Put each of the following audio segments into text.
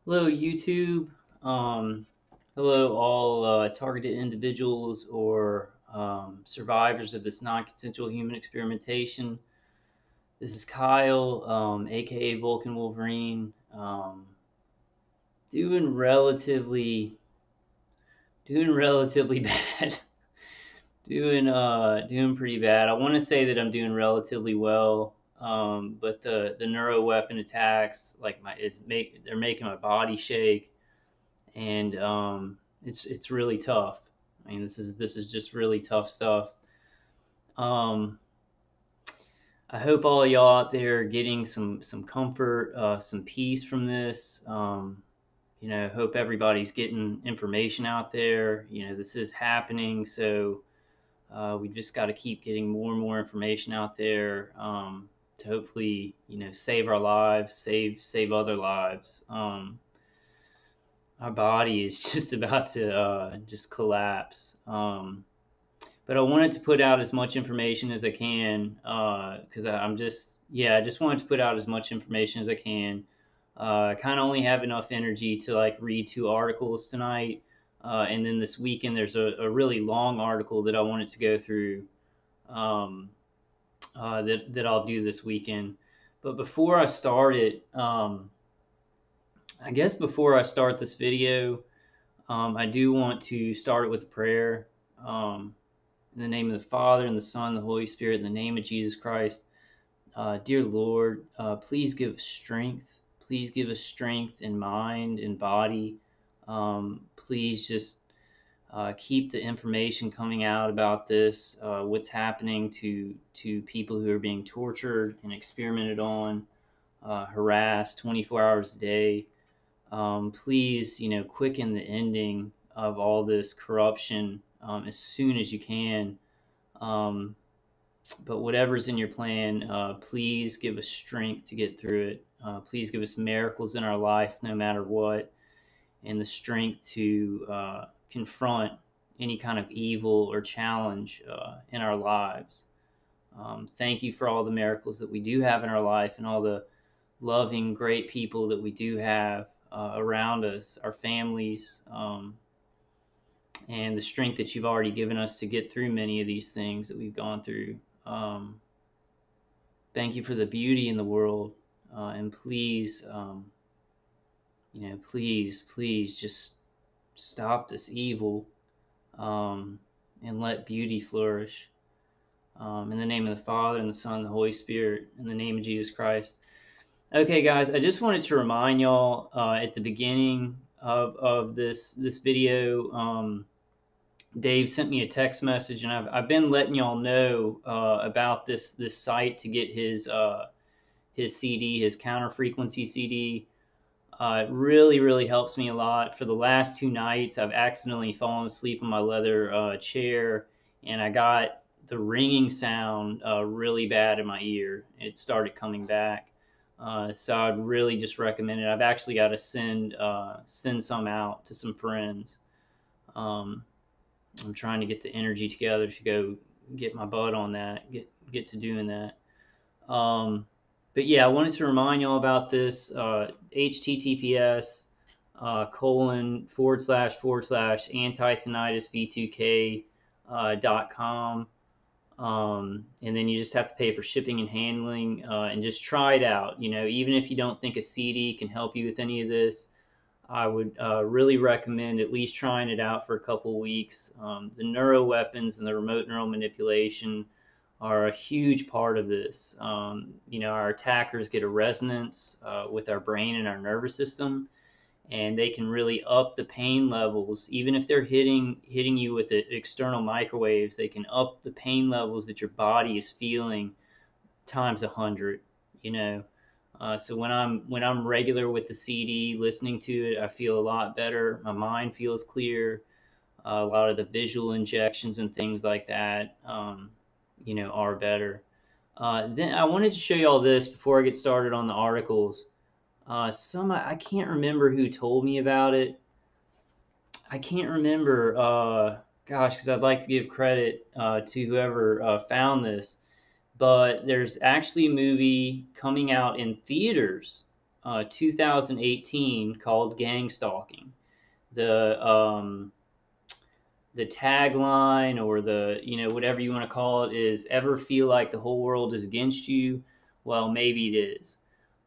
Hello, YouTube. Hello, all targeted individuals or survivors of this non-consensual human experimentation. This is Kyle, aka Vulcan Wolverine, doing relatively bad. Doing pretty bad. I want to say that I'm doing relatively well, but the neuro weapon attacks, like they're making my body shake. And it's really tough. I mean, this is just really tough stuff. Um, I hope all of y'all out there are getting some comfort, some peace from this. Hope everybody's getting information out there. This is happening, so we just got to keep getting more and more information out there to hopefully save our lives, save other lives. Our body is just about to just collapse. But I wanted to put out as much information as I can because I just wanted to put out as much information as I can. I kind of only have enough energy to like read 2 articles tonight, and then this weekend there's a really long article that I wanted to go through um, that I'll do this weekend. But before I start it, I guess before I start this video, I do want to start it with a prayer. In the name of the Father, and the Son, and the Holy Spirit, in the name of Jesus Christ. Dear Lord, please give us strength. Please give us strength in mind and body. Please just keep the information coming out about this, what's happening to people who are being tortured and experimented on, harassed 24 hours a day. Please, quicken the ending of all this corruption as soon as you can. Um, but whatever's in your plan, please give us strength to get through it. Please give us miracles in our life, no matter what, and the strength to confront any kind of evil or challenge in our lives. Thank you for all the miracles that we do have in our life and all the loving, great people that we do have around us, our families, and the strength that you've already given us to get through many of these things that we've gone through. Thank you for the beauty in the world, and please, please just stop this evil and let beauty flourish. In the name of the Father, and the Son, and the Holy Spirit, in the name of Jesus Christ. Okay, guys, I just wanted to remind y'all at the beginning of this video, Dave sent me a text message, and I've been letting y'all know about this site to get his CD, his counter frequency CD. It really helps me a lot. For the last 2 nights, I've accidentally fallen asleep on my leather chair, and I got the ringing sound really bad in my ear. It started coming back. So I'd really just recommend it. I've actually got to send some out to some friends. I'm trying to get the energy together to go get my butt on that, get to doing that. But yeah, I wanted to remind y'all about this. HTTPS //antisonitisv2k.com. And then you just have to pay for shipping and handling, and just try it out. Even if you don't think a CD can help you with any of this, I would really recommend at least trying it out for a couple of weeks. The Neuroweapons and the remote neural manipulation are a huge part of this. Our attackers get a resonance with our brain and our nervous system, and they can really up the pain levels. Even if they're hitting you with external microwaves, they can up the pain levels that your body is feeling times 100. So when I'm regular with the CD, listening to it, I feel a lot better. My mind feels clear. A lot of the visual injections and things like that, are better. Then I wanted to show you all this before I get started on the articles. I can't remember who told me about it. I can't remember, because I'd like to give credit to whoever found this. But there's actually a movie coming out in theaters 2018 called Gang Stalking. The the tagline, or the, whatever you want to call it, is ever feel like the whole world is against you? Well, maybe it is.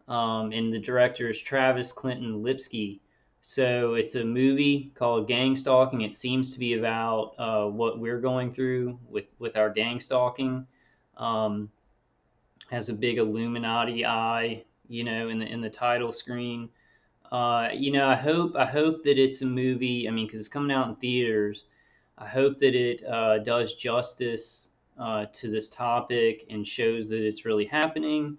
And the director is Travis Clinton Lipsky. So it's a movie called Gang Stalking. It seems to be about what we're going through with our gang stalking. Um, has a big Illuminati eye, in the title screen. I hope that it's a movie. I mean, because it's coming out in theaters. I hope that it does justice to this topic and shows that it's really happening.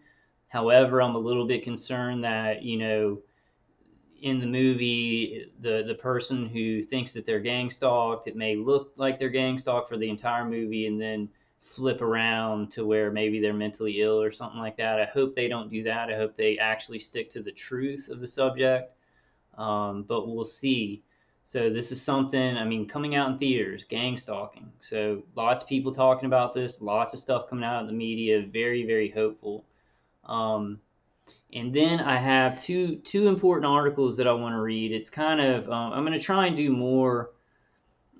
However, I'm a little bit concerned that, in the movie, the person who thinks that they're gang stalked, it may look like they're gang stalked for the entire movie, and then flip around to where maybe they're mentally ill or something like that. I hope they don't do that. I hope they actually stick to the truth of the subject. But we'll see. So this is something, I mean, coming out in theaters, gang stalking. So lots of people talking about this, lots of stuff coming out in the media. Very, very hopeful. Um, and then I have two important articles that I want to read. It's kind of I'm going to try and do more,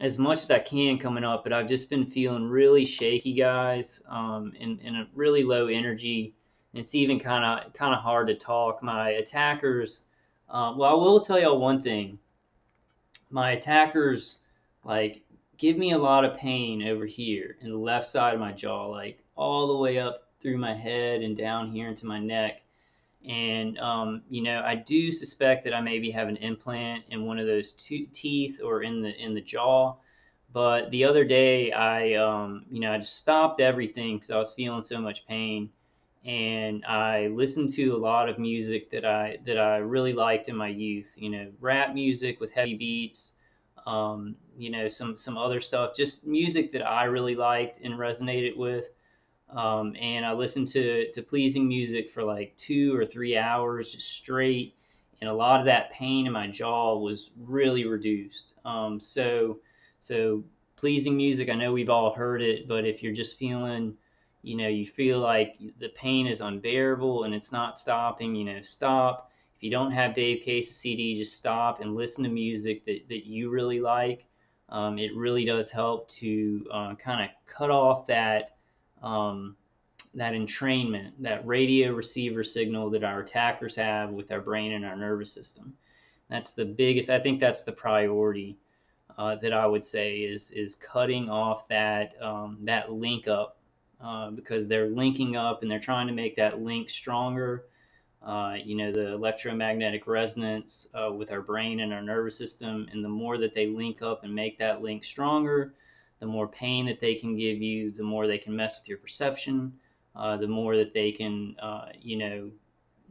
as much as I can, coming up, but I've just been feeling really shaky, guys, and a really low energy. And it's even kind of hard to talk. My attackers, well, I will tell y'all one thing. My attackers, like, give me a lot of pain over here in the left side of my jaw, like all the way up through my head and down here into my neck. And I do suspect that I maybe have an implant in one of those teeth, or in the jaw. But the other day, I just stopped everything because I was feeling so much pain, and I listened to a lot of music that I really liked in my youth. Rap music with heavy beats. Some other stuff, just music that I really liked and resonated with. And I listened to pleasing music for like 2 or 3 hours just straight, and a lot of that pain in my jaw was really reduced. So pleasing music, I know we've all heard it, but if you're just feeling, you feel like the pain is unbearable and it's not stopping, stop. If you don't have Dave Case's CD, just stop and listen to music that you really like. It really does help to kind of cut off um, that entrainment, that radio receiver signal that our attackers have with our brain and our nervous system. That's the biggest. I think that's the priority that I would say is cutting off that link up, because they're linking up and they're trying to make that link stronger. The electromagnetic resonance with our brain and our nervous system, and the more that they link up and make that link stronger, the more pain that they can give you, the more they can mess with your perception, the more that they can,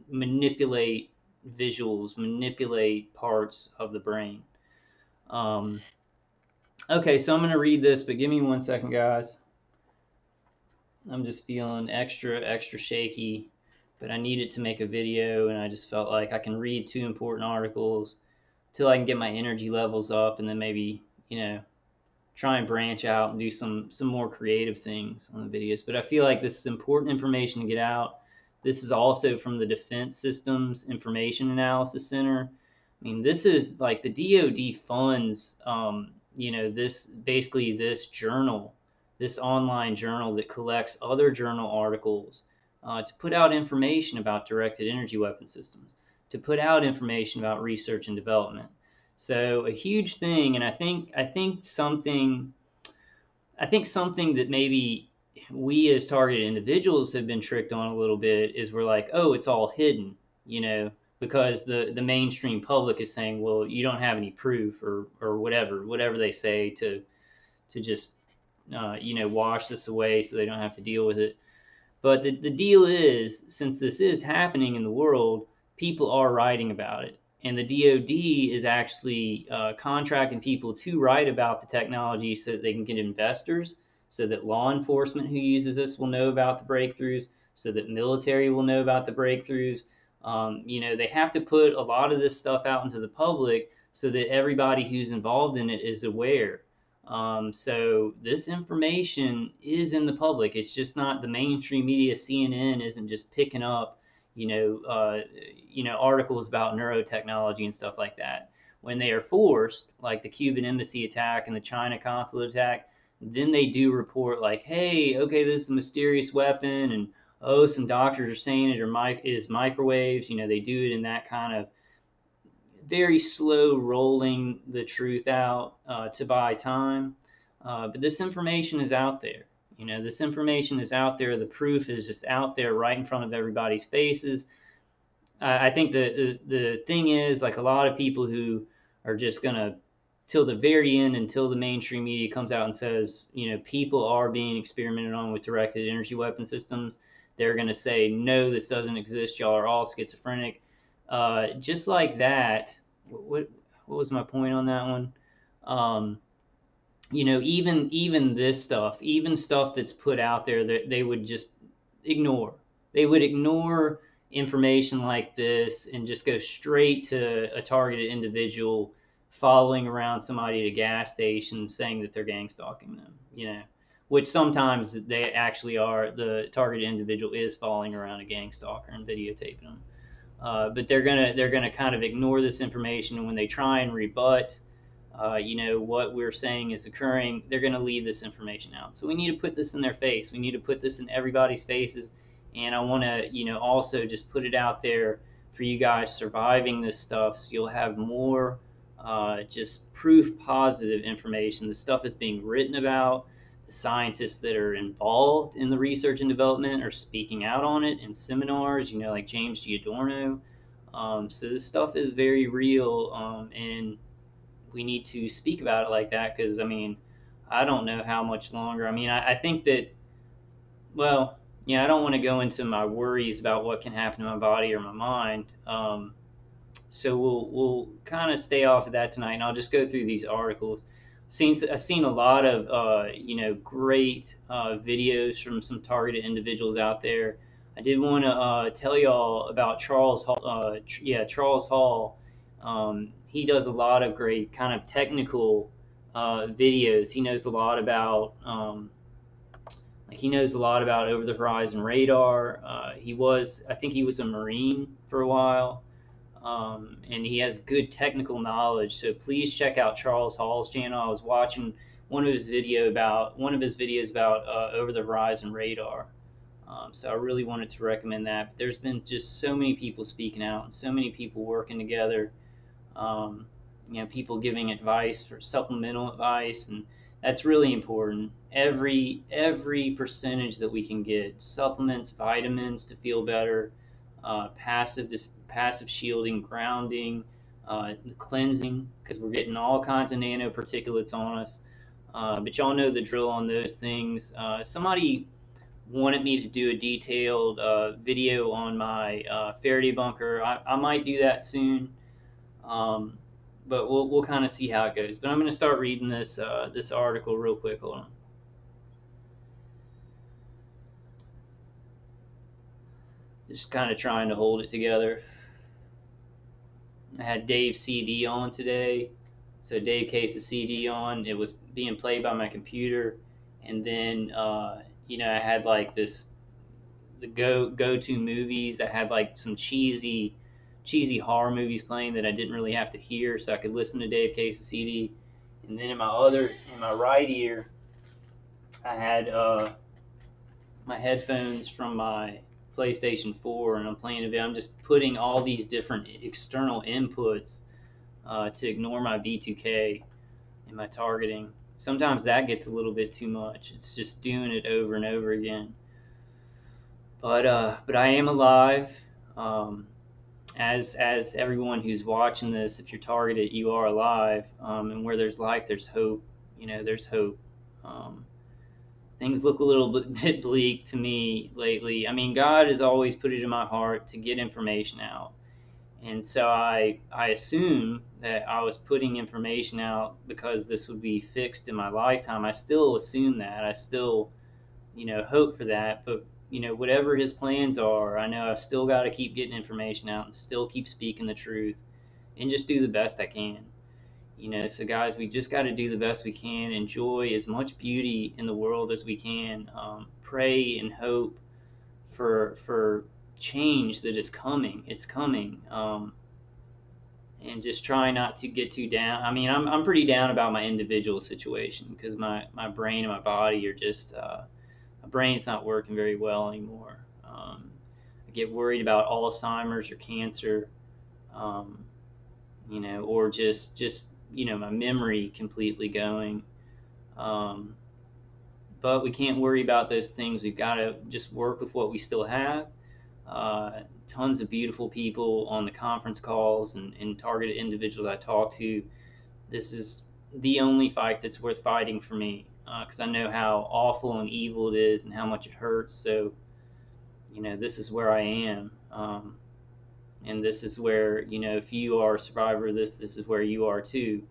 manipulate visuals, manipulate parts of the brain. Um, okay, so I'm going to read this, but give me 1 second, guys. I'm just feeling extra shaky, but I needed to make a video, and I just felt like I can read two important articles till I can get my energy levels up, and then maybe, try and branch out and do some more creative things on the videos. But I feel like this is important information to get out. This is also from the Defense Systems Information Analysis Center. I mean, this is like the DoD funds, this journal, this online journal that collects other journal articles to put out information about directed energy weapon systems, to put out information about research and development. So a huge thing, and I think something that maybe we as targeted individuals have been tricked on a little bit is we're like, oh, it's all hidden, because the mainstream public is saying, well, you don't have any proof, or whatever they say to just wash this away so they don't have to deal with it. But the deal is, since this is happening in the world, people are writing about it. And the DoD is actually contracting people to write about the technology so that they can get investors, so that law enforcement who uses this will know about the breakthroughs, so that military will know about the breakthroughs. They have to put a lot of this stuff out into the public so that everybody who's involved in it is aware. So this information is in the public. It's just not the mainstream media. CNN isn't just picking up, articles about neurotechnology and stuff like that. When they are forced, like the Cuban embassy attack and the China consulate attack, then they do report like, hey, okay, this is a mysterious weapon, and oh, some doctors are saying it is microwaves. They do it in that kind of very slow rolling the truth out to buy time. But this information is out there. This information is out there. The proof is just out there right in front of everybody's faces. I think the thing is, like, a lot of people who are just gonna till the very end, until the mainstream media comes out and says, people are being experimented on with directed energy weapon systems. They're gonna say, no, this doesn't exist. Y'all are all schizophrenic. Just like that. What was my point on that one? Um, even this stuff, even stuff that's put out there that they would just ignore. They would ignore information like this and just go straight to a targeted individual following around somebody at a gas station saying that they're gang stalking them, which sometimes they actually are. The targeted individual is following around a gang stalker and videotaping them. But they're gonna kind of ignore this information, and when they try and rebut what we're saying is occurring, they're going to leave this information out. So we need to put this in their face. We need to put this in everybody's faces. And I want to, also just put it out there for you guys surviving this stuff, so you'll have more just proof positive information. The stuff is being written about. The scientists that are involved in the research and development are speaking out on it in seminars, like James Giordano. So this stuff is very real, and we need to speak about it like that, because I don't know how much longer. I think that, well, yeah, I don't want to go into my worries about what can happen to my body or my mind. So we'll kind of stay off of that tonight, and I'll just go through these articles. I've seen a lot of great videos from some targeted individuals out there. I did want to tell y'all about Charles Hall. Charles Hall. He does a lot of great kind of technical videos. He knows a lot about over the horizon radar. I think he was a Marine for a while, and he has good technical knowledge. So please check out Charles Hall's channel. I was watching one of his videos about over the horizon radar. So I really wanted to recommend that. But there's been just so many people speaking out and so many people working together. Um, people giving advice for supplemental advice, and that's really important. Every percentage that we can get, supplements, vitamins to feel better, passive shielding, grounding, cleansing, because we're getting all kinds of nanoparticulates on us. But y'all know the drill on those things. Somebody wanted me to do a detailed video on my Faraday bunker. I might do that soon. But we'll kind of see how it goes. But I'm going to start reading this article real quick. Hold on. Just kind of trying to hold it together. I had Dave CD on today. So Dave Case of CD on. It was being played by my computer. And then, I had like the go-to movies. I had like some cheesy horror movies playing that I didn't really have to hear, so I could listen to Dave Case's CD. And then in my right ear, I had my headphones from my PlayStation 4, and I'm playing it. I'm just putting all these different external inputs to ignore my V2K and my targeting. Sometimes that gets a little bit too much. It's just doing it over and over again. But I am alive. As everyone who's watching this, if you're targeted, you are alive. And where there's life, there's hope. There's hope. Things look a little bit bleak to me lately. God has always put it in my heart to get information out. And so I assume that I was putting information out because this would be fixed in my lifetime. I still assume that. I still, hope for that. But whatever his plans are, I know I've still got to keep getting information out and still keep speaking the truth and just do the best I can. So guys, we just got to do the best we can, enjoy as much beauty in the world as we can, pray and hope for change that is coming. It's coming. And just try not to get too down. I mean, I'm pretty down about my individual situation because my brain and my body are just, my brain's not working very well anymore. I get worried about Alzheimer's or cancer, um, or just my memory completely going. Um, but we can't worry about those things. We've got to just work with what we still have. Tons of beautiful people on the conference calls and targeted individuals I talk to. This is the only fight that's worth fighting for me because I know how awful and evil it is and how much it hurts. So, this is where I am. And this is where, if you are a survivor of this is where you are too.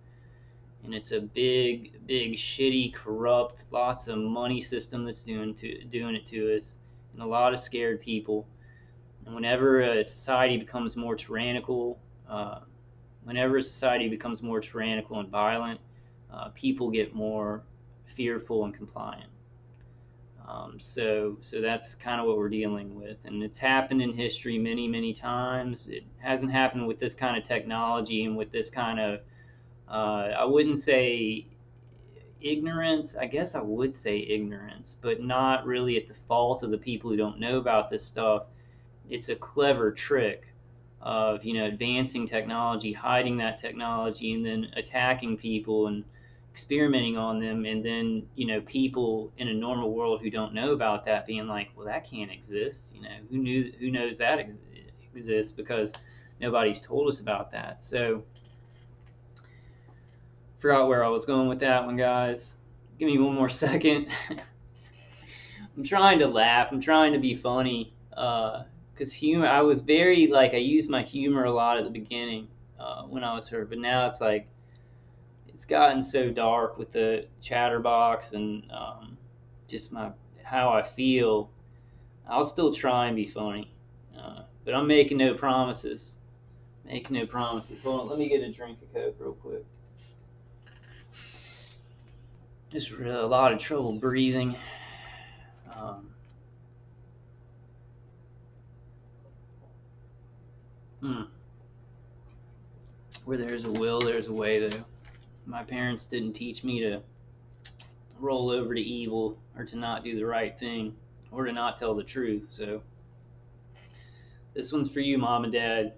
And it's a big, big, shitty, corrupt, lots of money system that's doing it to us, and a lot of scared people. And whenever a society becomes more tyrannical, and violent, people get more fearful and compliant. So that's kind of what we're dealing with, and it's happened in history many, many times. It hasn't happened with this kind of technology and with this kind of, I wouldn't say ignorance. I guess I would say ignorance, but not really at the fault of the people who don't know about this stuff. It's a clever trick of advancing technology, hiding that technology, and then attacking people and experimenting on them, and then people in a normal world who don't know about that being like, well, that can't exist. Who knows that exists because nobody's told us about that. So forgot where I was going with that one, guys. Give me one more second. I'm trying to laugh. I'm trying to be funny. Because humor, I was very, I used my humor a lot at the beginning when I was hurt, but now it's it's gotten so dark with the chatterbox and just how I feel. I'll still try and be funny, but I'm making no promises. Making no promises. Hold on, let me get a drink of Coke real quick. Just a lot of trouble breathing. Where there's a will, there's a way, though. My parents didn't teach me to roll over to evil or to not do the right thing or to not tell the truth. So this one's for you, Mom and Dad,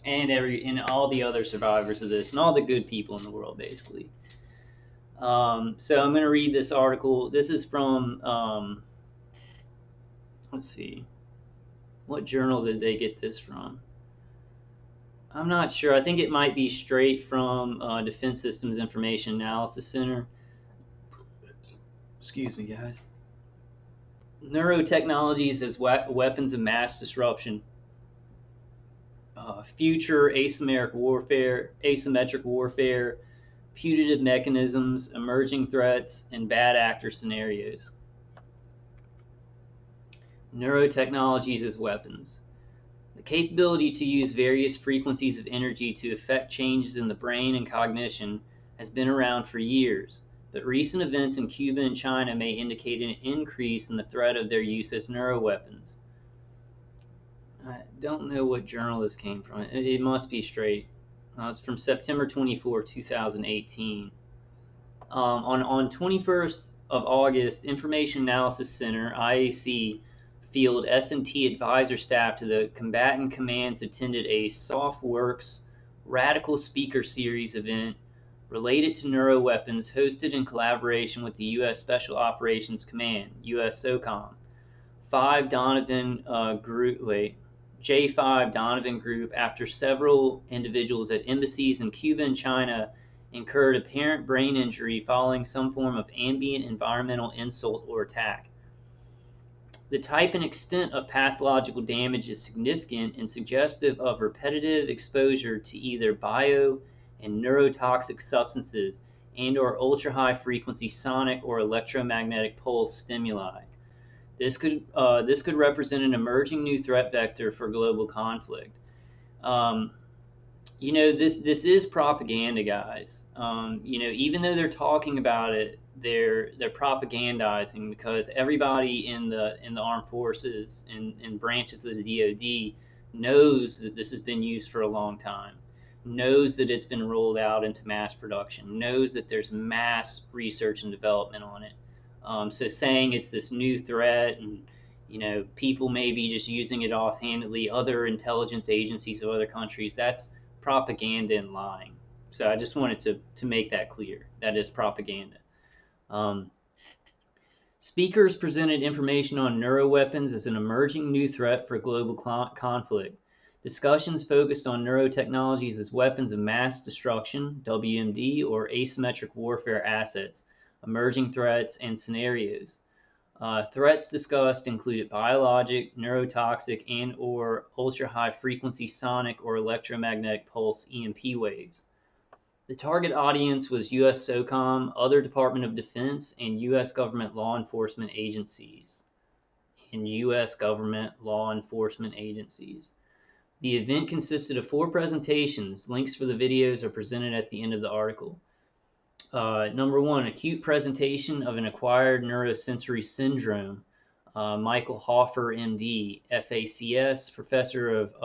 and all the other survivors of this and all the good people in the world, basically. So I'm going to read this article. This is from, let's see, what journal did they get this from? I'm not sure. I think it might be straight from Defense Systems Information Analysis Center. Excuse me, guys. Neuro-technologies as weapons of mass disruption. Future asymmetric warfare, putative mechanisms, emerging threats, and bad actor scenarios. Neurotechnologies as weapons. The capability to use various frequencies of energy to affect changes in the brain and cognition has been around for years, but recent events in Cuba and China may indicate an increase in the threat of their use as neuroweapons. I don't know what journal this came from. It must be straight. It's from September 24, 2018. On 21st of August, Information Analysis Center, IAC, Field S&T advisor staff to the combatant commands attended a SoftWorks Radical Speaker Series event related to neuroweapons hosted in collaboration with the U.S. Special Operations Command, USSOCOM, J5 Donovan Group, after several individuals at embassies in Cuba and China incurred apparent brain injury following some form of ambient environmental insult or attack. The type and extent of pathological damage is significant and suggestive of repetitive exposure to either bio and neurotoxic substances and/or ultra-high frequency sonic or electromagnetic pulse stimuli. This could represent an emerging new threat vector for global conflict. this is propaganda, guys. Even though they're talking about it, they're propagandizing, because everybody in the armed forces and branches of the DoD knows that this has been used for a long time, knows that it's been rolled out into mass production, knows that there's mass research and development on it. So saying it's this new threat, and people may be just using it offhandedly, other intelligence agencies of other countries, that's propaganda and lying. So I just wanted to make that clear. That is propaganda. Um, Speakers presented information on neuroweapons as an emerging new threat for global conflict. Discussions focused on neurotechnologies as weapons of mass destruction, WMD, or asymmetric warfare assets, emerging threats, and scenarios. Threats discussed included biologic, neurotoxic, and/or ultra-high frequency sonic or electromagnetic pulse (EMP) waves. The target audience was U.S. SOCOM, other Department of Defense, and U.S. government law enforcement agencies. The event consisted of 4 presentations. Links for the videos are presented at the end of the article. Number 1, acute presentation of an acquired neurosensory syndrome. Michael Hoffer, MD, FACS, professor of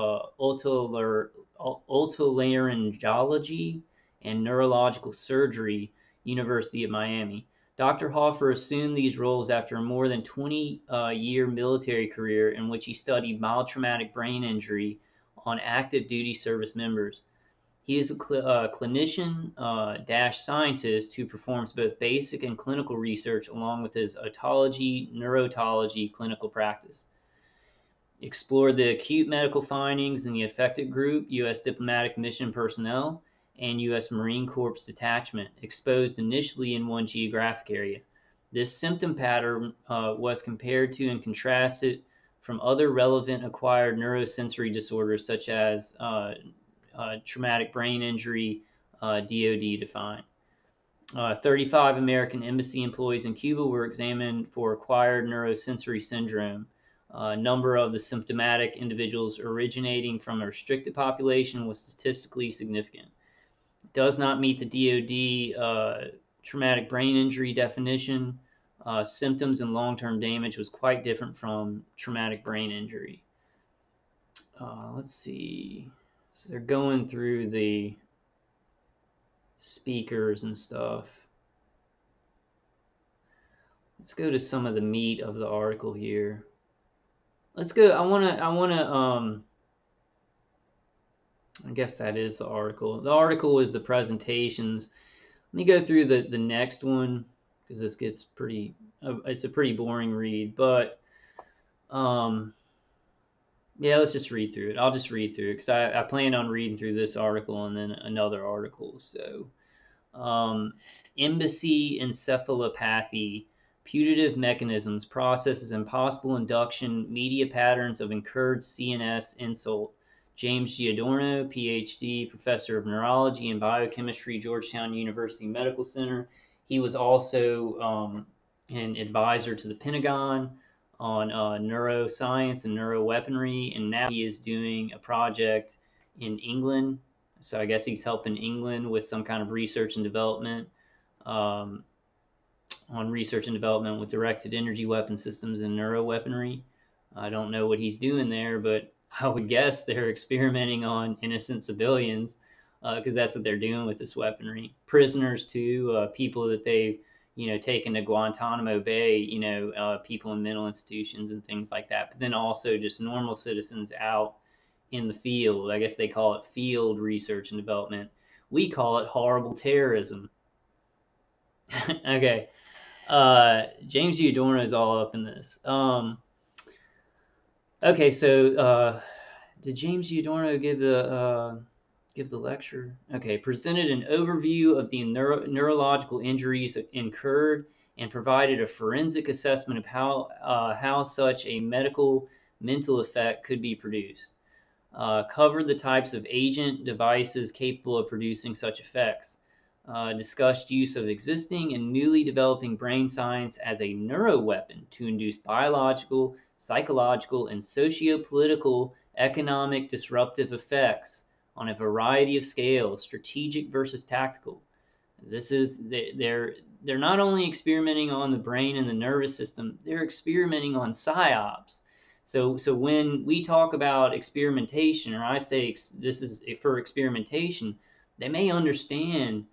otolaryngology and neurological surgery, University of Miami. Dr. Hoffer assumed these roles after a more than 20-year military career in which he studied mild traumatic brain injury on active duty service members. He is a clinician scientist who performs both basic and clinical research along with his otology, neurotology clinical practice. Explored the acute medical findings in the affected group, U.S. diplomatic mission personnel, and U.S. Marine Corps detachment, exposed initially in one geographic area. This symptom pattern was compared to and contrasted from other relevant acquired neurosensory disorders such as traumatic brain injury, DOD defined. 35 American embassy employees in Cuba were examined for acquired neurosensory syndrome. A number of the symptomatic individuals originating from a restricted population was statistically significant. It does not meet the DOD traumatic brain injury definition. Symptoms and long-term damage was quite different from traumatic brain injury. Let's see. So they're going through the speakers and stuff. Let's go to some of the meat of the article here. Let's go. I guess that is the article. The article is the presentations. Let me go through the next one, because this gets pretty, it's a pretty boring read, but yeah, let's just read through it. I'll just read through it because I plan on reading through this article and then another article. So, embassy encephalopathy, putative mechanisms, processes, and possible induction, media patterns of incurred CNS insult. James Giordano, PhD, professor of neurology and biochemistry, Georgetown University Medical Center. He was also an advisor to the Pentagon on neuroscience and neuroweaponry, and now he is doing a project in England. So I guess he's helping England with some kind of research and development on research and development with directed energy weapon systems and neuroweaponry. I don't know what he's doing there, but I would guess they're experimenting on innocent civilians, because that's what they're doing with this weaponry. Prisoners too, people that they've taken to Guantanamo Bay, people in mental institutions and things like that. But then also just normal citizens out in the field. I guess they call it field research and development. We call it horrible terrorism. Okay. James Giordano is all up in this. Okay, so did James Giordano give the lecture? Okay, presented an overview of the neurological injuries incurred and provided a forensic assessment of how such a mental effect could be produced. Covered the types of agent devices capable of producing such effects. Discussed use of existing and newly developing brain science as a neuroweapon to induce biological, psychological, and socio-political economic disruptive effects on a variety of scales, strategic versus tactical. This is they're not only experimenting on the brain and the nervous system, they're experimenting on psyops. So when we talk about experimentation, or I say this is for experimentation, they may understand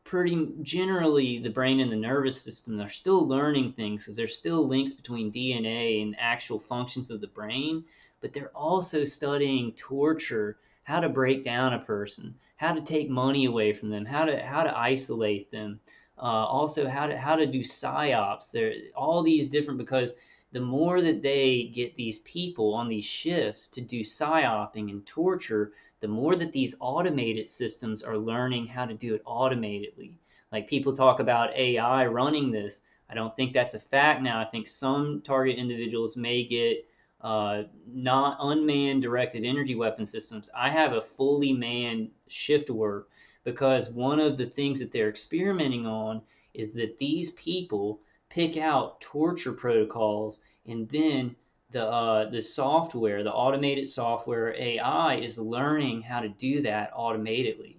pretty generally the brain and the nervous system. They're still learning things because there's still links between DNA and actual functions of the brain, but they're also studying torture, how to break down a person, how to take money away from them, how to isolate them, also how to do psyops. There all these different, because the more that they get these people on these shifts to do psyoping and torture, the more that these automated systems are learning how to do it automatedly. Like people talk about AI running this. I don't think that's a fact now. I think some target individuals may get not unmanned directed energy weapon systems. I have a fully manned shift work because one of the things that they're experimenting on is that these people pick out torture protocols, and then the software, the automated software AI, is learning how to do that automatically,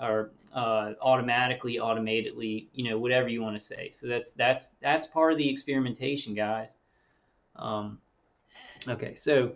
or automatically, whatever you want to say. So that's part of the experimentation, guys. Um, okay, so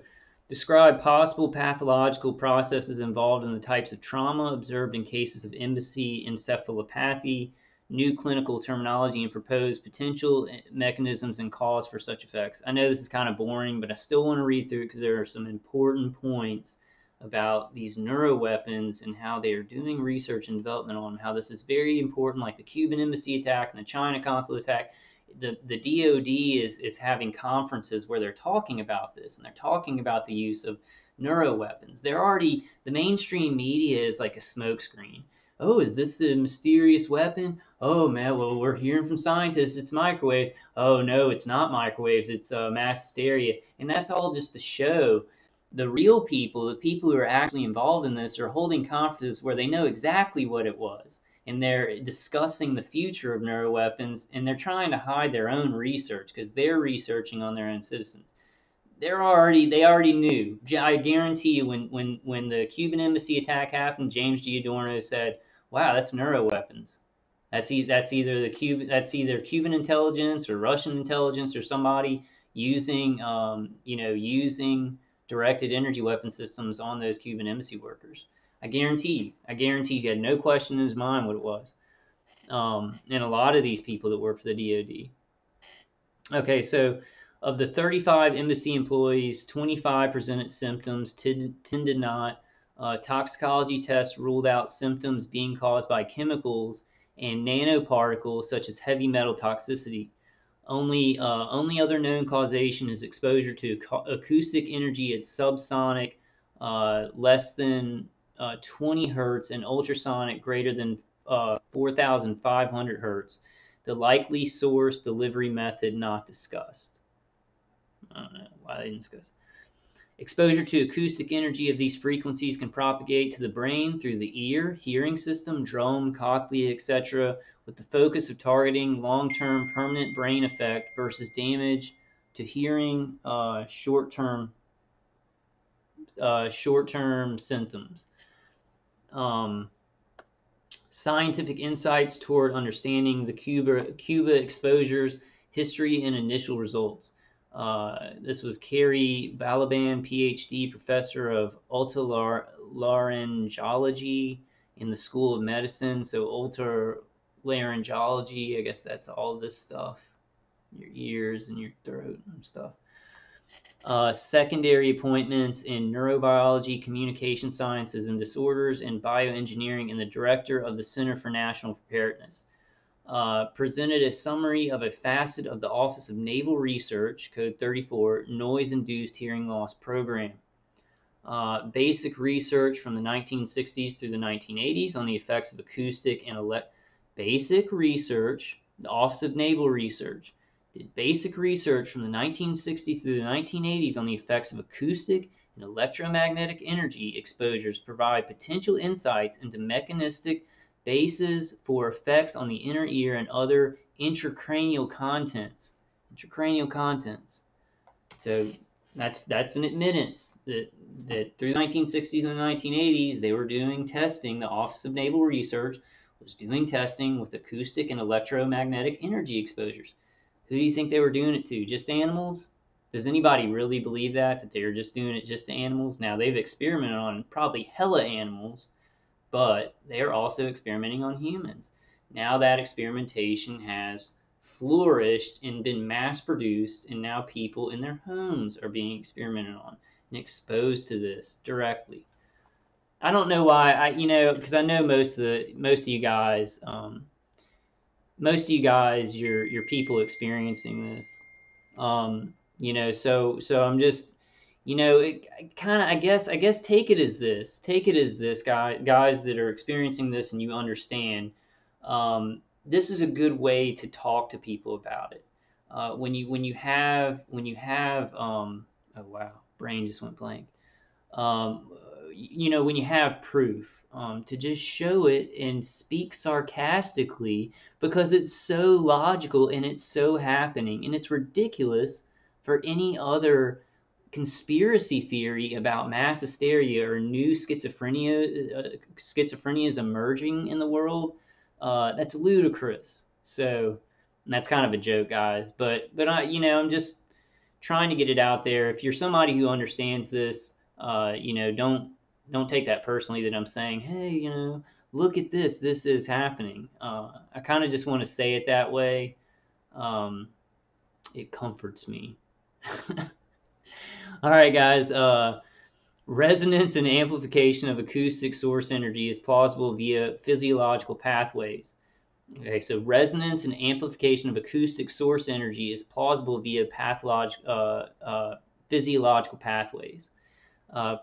describe possible pathological processes involved in the types of trauma observed in cases of embassy encephalopathy, new clinical terminology, and proposed potential mechanisms and cause for such effects. I know this is kind of boring, but I still want to read through it because there are some important points about these neuroweapons and how they are doing research and development on how this is very important, like the Cuban embassy attack and the China consulate attack. The DoD is having conferences where they're talking about this, and they're talking about the use of neuroweapons. The mainstream media is like a smokescreen. Oh, is this a mysterious weapon? Oh man, well, we're hearing from scientists it's microwaves. Oh no, it's not microwaves, it's mass hysteria. And that's all just a show. The real people, the people who are actually involved in this, are holding conferences where they know exactly what it was, and they're discussing the future of neuroweapons, and they're trying to hide their own research because they're researching on their own citizens. They already knew. I guarantee you, when the Cuban embassy attack happened, James G. Adorno said, "Wow, that's neuroweapons. That's either Cuban intelligence or Russian intelligence or somebody using directed energy weapon systems on those Cuban embassy workers." I guarantee he had no question in his mind what it was. And a lot of these people that work for the DoD. Okay, so of the 35 embassy employees, 25 presented symptoms, 10 did not. Toxicology tests ruled out symptoms being caused by chemicals and nanoparticles such as heavy metal toxicity. Only other known causation is exposure to acoustic energy at subsonic less than 20 hertz and ultrasonic greater than 4,500 hertz. The likely source delivery method not discussed. I don't know why they didn't discuss. Exposure to acoustic energy of these frequencies can propagate to the brain through the ear, hearing system, drum, cochlea, etc., with the focus of targeting long-term permanent brain effect versus damage to hearing short-term symptoms. Scientific insights toward understanding the Cuba exposures, history, and initial results. This was Carrie Balaban, PhD, professor of otolaryngology in the School of Medicine. So otolaryngology, I guess that's all this stuff, your ears and your throat and stuff. Secondary appointments in neurobiology, communication sciences and disorders, and bioengineering, and the director of the Center for National Preparedness. Presented a summary of a facet of the Office of Naval Research, Code 34, Noise-Induced Hearing Loss Program. Basic research from the 1960s through the 1980s on the effects of acoustic and basic research, the Office of Naval Research did basic research from the 1960s through the 1980s on the effects of acoustic and electromagnetic energy exposures, provide potential insights into mechanistic bases for effects on the inner ear and other intracranial contents. So That's an admittance that through the 1960s and the 1980s they were doing testing. The Office of Naval Research was doing testing with acoustic and electromagnetic energy exposures. Who do you think they were doing it to? Just animals? Does anybody really believe that they were just doing it just to animals? Now they've experimented on probably hella animals, but they are also experimenting on humans. Now that experimentation has flourished and been mass produced, and now people in their homes are being experimented on and exposed to this directly. I don't know why because I know most of you guys, your people experiencing this. So I'm just, it kind of, I guess take it as this guys that are experiencing this, and you understand. This is a good way to talk to people about it. Oh wow, brain just went blank. um, when you have proof, to just show it and speak sarcastically because it's so logical and it's so happening, and it's ridiculous for any other conspiracy theory about mass hysteria or new schizophrenia is emerging in the world. That's ludicrous. So that's kind of a joke, guys, but I'm just trying to get it out there. If you're somebody who understands this, don't take that personally that I'm saying, hey, look at this. This is happening. I kind of just want to say it that way. Um, it comforts me. All right, guys. Resonance and amplification of acoustic source energy is plausible via physiological pathways. Okay, so resonance and amplification of acoustic source energy is plausible via physiological pathways.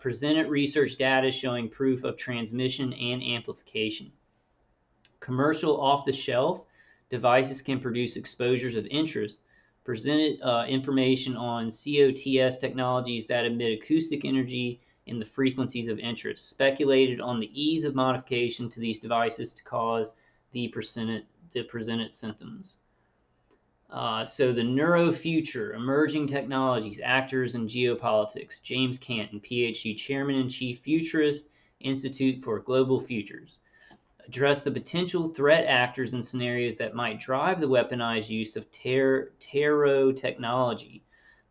Presented research data showing proof of transmission and amplification. Commercial off-the-shelf devices can produce exposures of interest. Presented information on COTS technologies that emit acoustic energy in the frequencies of interest. Speculated on the ease of modification to these devices to cause the presented symptoms. So the neuro future, emerging technologies, actors, and geopolitics. James Canton, PhD, Chairman and Chief Futurist, Institute for Global Futures. Address the potential threat actors and scenarios that might drive the weaponized use of Neuro-technology.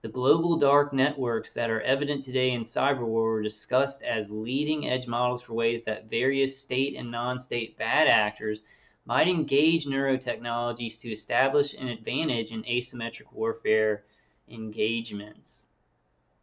The global dark networks that are evident today in cyber war were discussed as leading edge models for ways that various state and non-state bad actors might engage neurotechnologies to establish an advantage in asymmetric warfare engagements.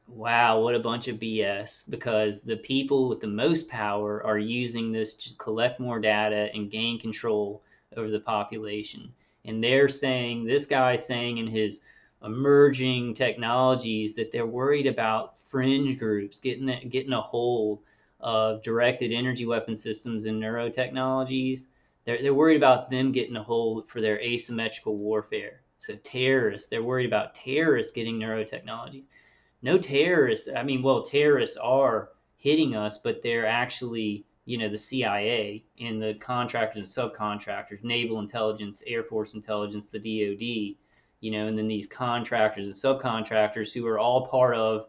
Wow, what a bunch of BS, because the people with the most power are using this to collect more data and gain control over the population. And this guy's saying in his emerging technologies that they're worried about fringe groups getting a hold of directed energy weapon systems and neurotechnologies. They're worried about them getting a hold for their asymmetrical warfare. So terrorists, they're worried about terrorists getting neurotechnologies. No terrorists. I mean, well, terrorists are hitting us, but they're actually, the CIA and the contractors and subcontractors, naval intelligence, Air Force intelligence, the DoD, and then these contractors and subcontractors who are all part of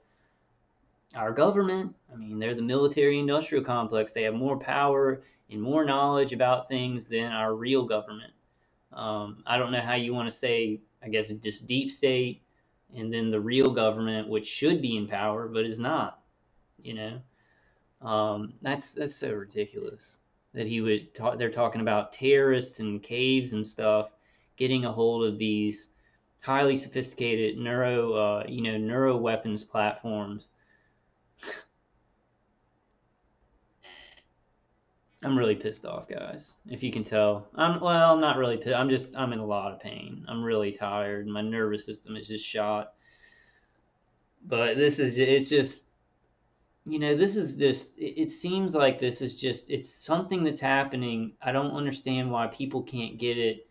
our government. I mean, they're the military industrial complex. They have more power and more knowledge about things than our real government. I don't know how you want to say, I guess, just deep state and then the real government, which should be in power, but is not, you know? That's so ridiculous that they're talking about terrorists and caves and stuff getting a hold of these highly sophisticated neuro weapons platforms. I'm really pissed off, guys. If you can tell, I'm not really pissed. I'm in a lot of pain. I'm really tired. My nervous system is just shot. But it's just, this is just, it seems like this is just, it's something that's happening. I don't understand why people can't get it.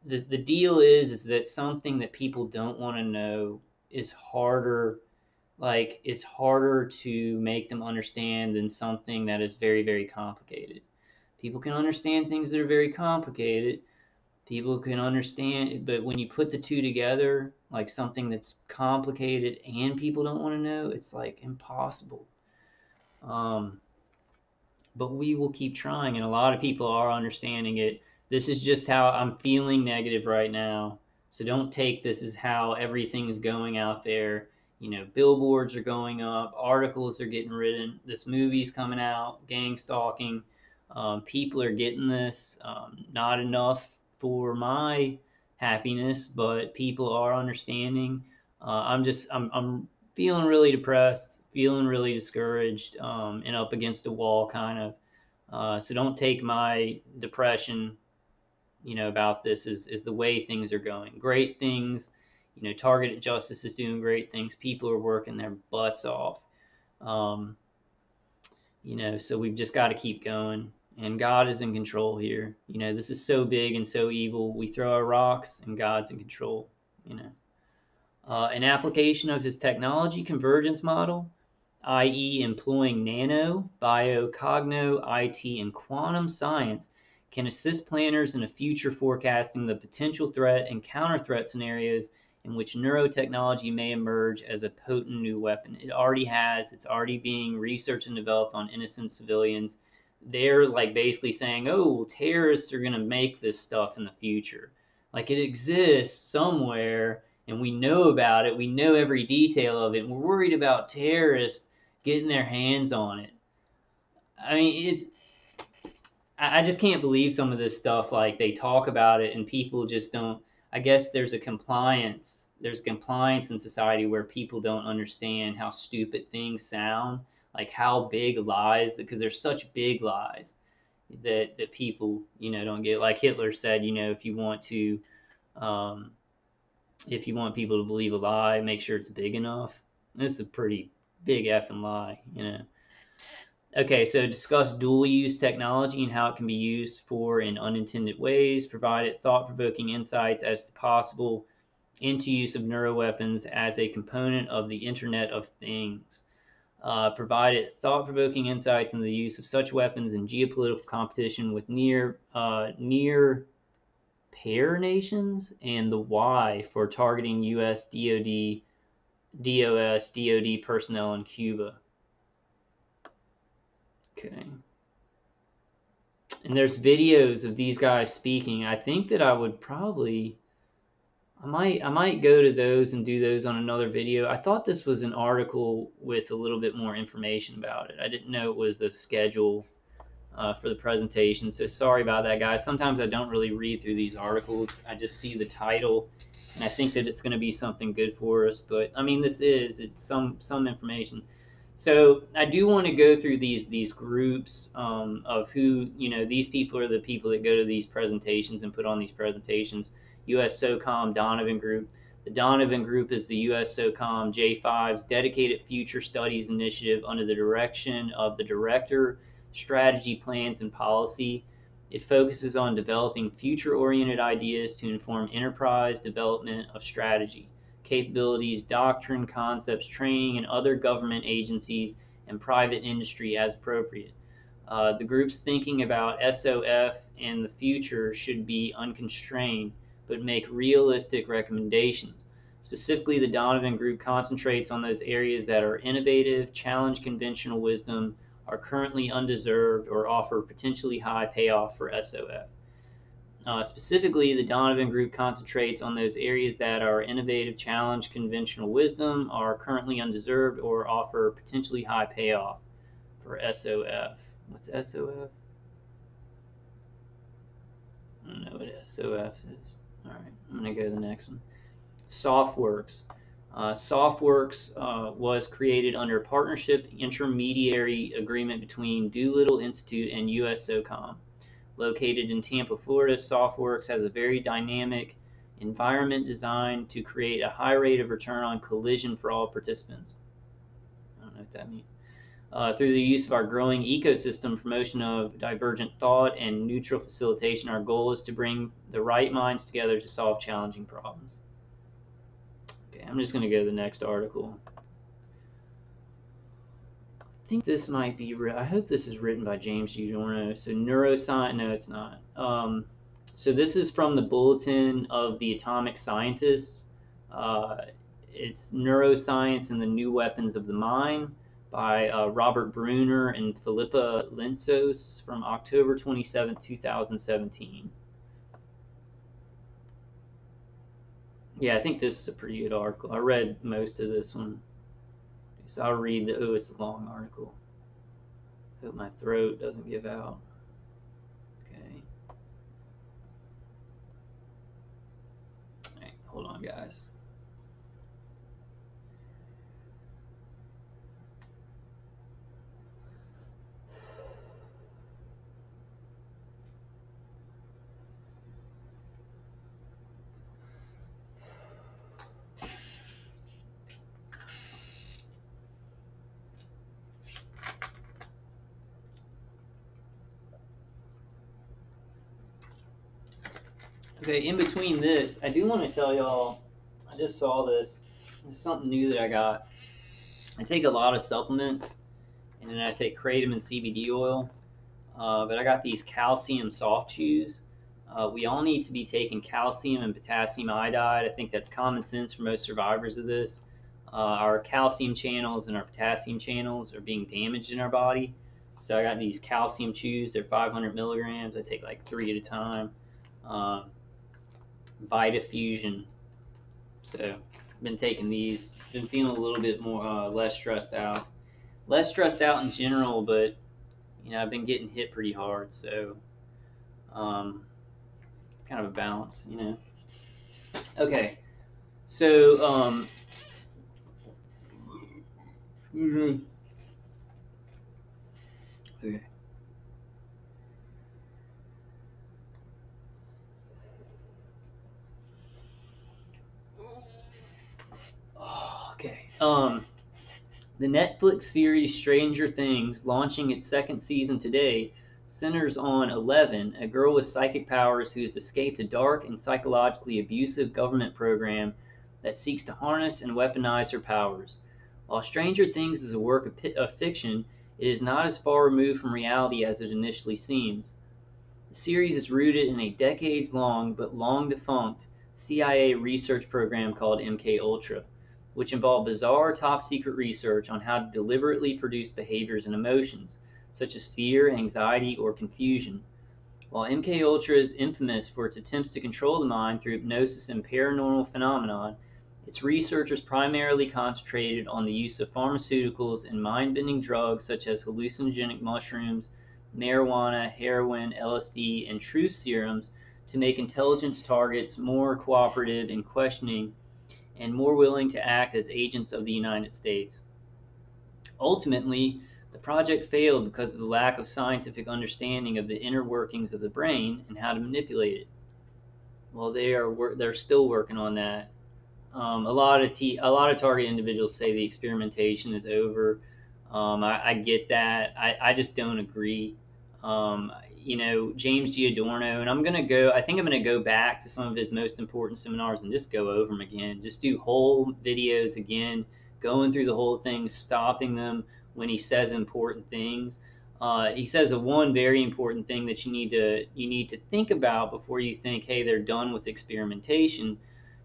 The deal is that something that people don't want to know is harder, like, it's harder to make them understand than something that is very, very complicated. People can understand things that are very complicated, People can understand, but when you put the two together, like something that's complicated and people don't want to know, it's like impossible. Um, but we will keep trying, and a lot of people are understanding it. This is just how I'm feeling negative right now. So don't take this as how everything's going out there. You know, billboards are going up, articles are getting written, this movie's coming out, gang stalking. People are getting this. Not enough for my happiness, but people are understanding. I'm feeling really depressed, feeling really discouraged, and up against a wall, kind of. So don't take my depression, about this is the way things are going. Great things, targeted justice is doing great things. People are working their butts off. Um, so we've just got to keep going. And God is in control here. This is so big and so evil. We throw our rocks, and God's in control. You know. An application of his technology convergence model, i.e., employing nano, bio, cogno, IT, and quantum science, can assist planners in a future forecasting the potential threat and counter threat scenarios in which neurotechnology may emerge as a potent new weapon. It already has, it's already being researched and developed on innocent civilians. They're like basically saying, oh, terrorists are going to make this stuff in the future. Like it exists somewhere and we know about it. We know every detail of it. And we're worried about terrorists getting their hands on it. I mean, I just can't believe some of this stuff. Like they talk about it, and people just don't. I guess there's a compliance. There's compliance in society where people don't understand how stupid things sound, like how big lies, because there's such big lies that people don't get. Like Hitler said, um, if you want people to believe a lie, make sure it's big enough. This is a pretty big effing lie. Okay, so discuss dual use technology and how it can be used for in unintended ways, provided thought provoking insights as to possible into use of neuroweapons as a component of the Internet of Things. Provided thought provoking insights into the use of such weapons in geopolitical competition with near pair nations, and the why for targeting U.S. DOD personnel in Cuba. Okay. And there's videos of these guys speaking. I think that I might go to those and do those on another video. I thought this was an article with a little bit more information about it. I didn't know it was a schedule for the presentation. So sorry about that, guys. Sometimes I don't really read through these articles. I just see the title, and I think that it's going to be something good for us. But I mean, it's some information. So I do want to go through these groups of who these people are the people that go to these presentations and put on these presentations. U.S. SOCOM Donovan Group. The Donovan Group is the U.S. SOCOM J5's dedicated future studies initiative under the direction of the Director Strategy, Plans, and Policy. It focuses on developing future-oriented ideas to inform enterprise development of strategy, capabilities, doctrine, concepts, training, and other government agencies and private industry as appropriate. The group's thinking about SOF and the future should be unconstrained, but make realistic recommendations. Specifically, the Donovan Group concentrates on those areas that are innovative, challenge conventional wisdom, are currently undeserved, or offer potentially high payoff for SOF. Specifically, the Donovan Group concentrates on those areas that are innovative, challenge conventional wisdom, are currently undeserved, or offer potentially high payoff for SOF. What's SOF? I don't know what SOF is. All right, I'm going to go to the next one. SoftWorks. SoftWorks was created under a partnership intermediary agreement between Doolittle Institute and US SOCOM. Located in Tampa, Florida, SoftWorks has a very dynamic environment designed to create a high rate of return on collision for all participants. I don't know what that means. Through the use of our growing ecosystem, promotion of divergent thought, and neutral facilitation, our goal is to bring the right minds together to solve challenging problems. Okay, I'm just going to go to the next article. I think this might be. I hope this is written by James Giorno. So neuroscience. No, it's not. So this is from the Bulletin of the Atomic Scientists. Uh, it's Neuroscience and the New Weapons of the Mind by Robert Bruner and Philippa Linsos from October 27, 2017. Yeah, I think this is a pretty good article. I read most of this one. So I'll read the, oh, it's a long article. Hope my throat doesn't give out. Okay. All right, hold on, guys. Okay, in between this, I do want to tell y'all, I just saw this. It's something new that I got. I take a lot of supplements, and then I take kratom and CBD oil. But I got these calcium soft chews. We all need to be taking calcium and potassium iodide. I think that's common sense for most survivors of this. Our calcium channels and our potassium channels are being damaged in our body. So I got these calcium chews. They're 500 milligrams. I take like 3 at a time. Vitafusion. So I've been taking these. Been feeling a little bit more less stressed out. Less stressed out in general, but I've been getting hit pretty hard, so kind of a balance. Okay, so okay. Okay. The Netflix series Stranger Things, launching its second season today, centers on Eleven, a girl with psychic powers who has escaped a dark and psychologically abusive government program that seeks to harness and weaponize her powers. While Stranger Things is a work of fiction, it is not as far removed from reality as it initially seems. The series is rooted in a decades-long but long-defunct CIA research program called MKUltra, which involved bizarre top-secret research on how to deliberately produce behaviors and emotions, such as fear, anxiety, or confusion. While MKUltra is infamous for its attempts to control the mind through hypnosis and paranormal phenomenon, its researchers primarily concentrated on the use of pharmaceuticals and mind-bending drugs such as hallucinogenic mushrooms, marijuana, heroin, LSD, and truth serums to make intelligence targets more cooperative and questioning and more willing to act as agents of the United States. Ultimately, the project failed because of the lack of scientific understanding of the inner workings of the brain and how to manipulate it. Well, they're still working on that. A lot of target individuals say the experimentation is over. I get that. I just don't agree. James G. Adorno, and I think I'm gonna go back to some of his most important seminars and just go over them again. Just do whole videos again, going through the whole thing, stopping them when he says important things. He says one very important thing that you need to think about before you think, hey, they're done with experimentation.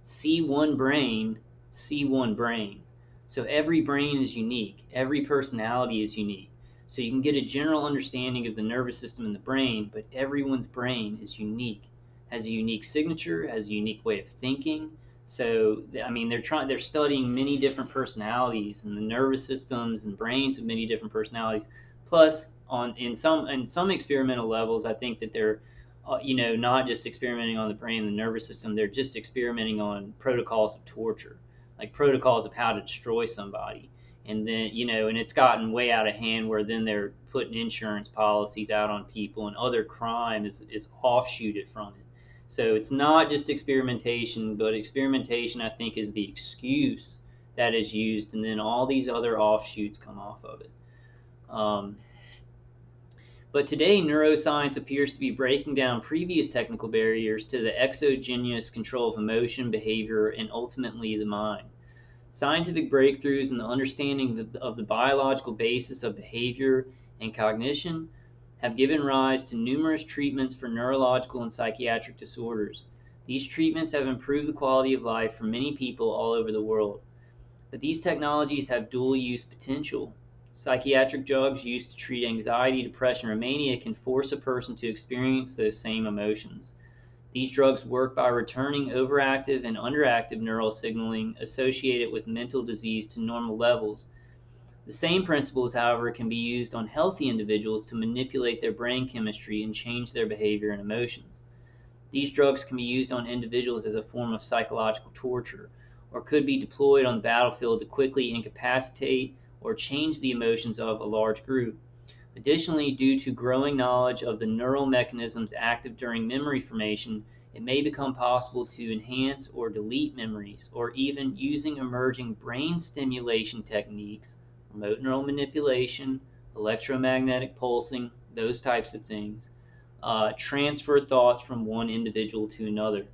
See one brain, see one brain. So every brain is unique. Every personality is unique. So you can get a general understanding of the nervous system in the brain, but everyone's brain is unique, has a unique signature, has a unique way of thinking. So I mean, they're studying many different personalities and the nervous systems and brains of many different personalities. Plus, in some experimental levels, I think that they're not just experimenting on the brain and the nervous system. They're just experimenting on protocols of torture, like protocols of how to destroy somebody. And then, and it's gotten way out of hand where then they're putting insurance policies out on people and other crime is offshooted from it. So it's not just experimentation, but experimentation, I think, is the excuse that is used, and then all these other offshoots come off of it. But today, neuroscience appears to be breaking down previous technical barriers to the exogenous control of emotion, behavior, and ultimately the mind. Scientific breakthroughs in the understanding of the biological basis of behavior and cognition have given rise to numerous treatments for neurological and psychiatric disorders. These treatments have improved the quality of life for many people all over the world. But these technologies have dual use potential. Psychiatric drugs used to treat anxiety, depression, or mania can force a person to experience those same emotions. These drugs work by returning overactive and underactive neural signaling associated with mental disease to normal levels. The same principles, however, can be used on healthy individuals to manipulate their brain chemistry and change their behavior and emotions. These drugs can be used on individuals as a form of psychological torture, or could be deployed on the battlefield to quickly incapacitate or change the emotions of a large group. Additionally, due to growing knowledge of the neural mechanisms active during memory formation, it may become possible to enhance or delete memories, or even using emerging brain stimulation techniques, remote neural manipulation, electromagnetic pulsing, those types of things, transfer thoughts from one individual to another.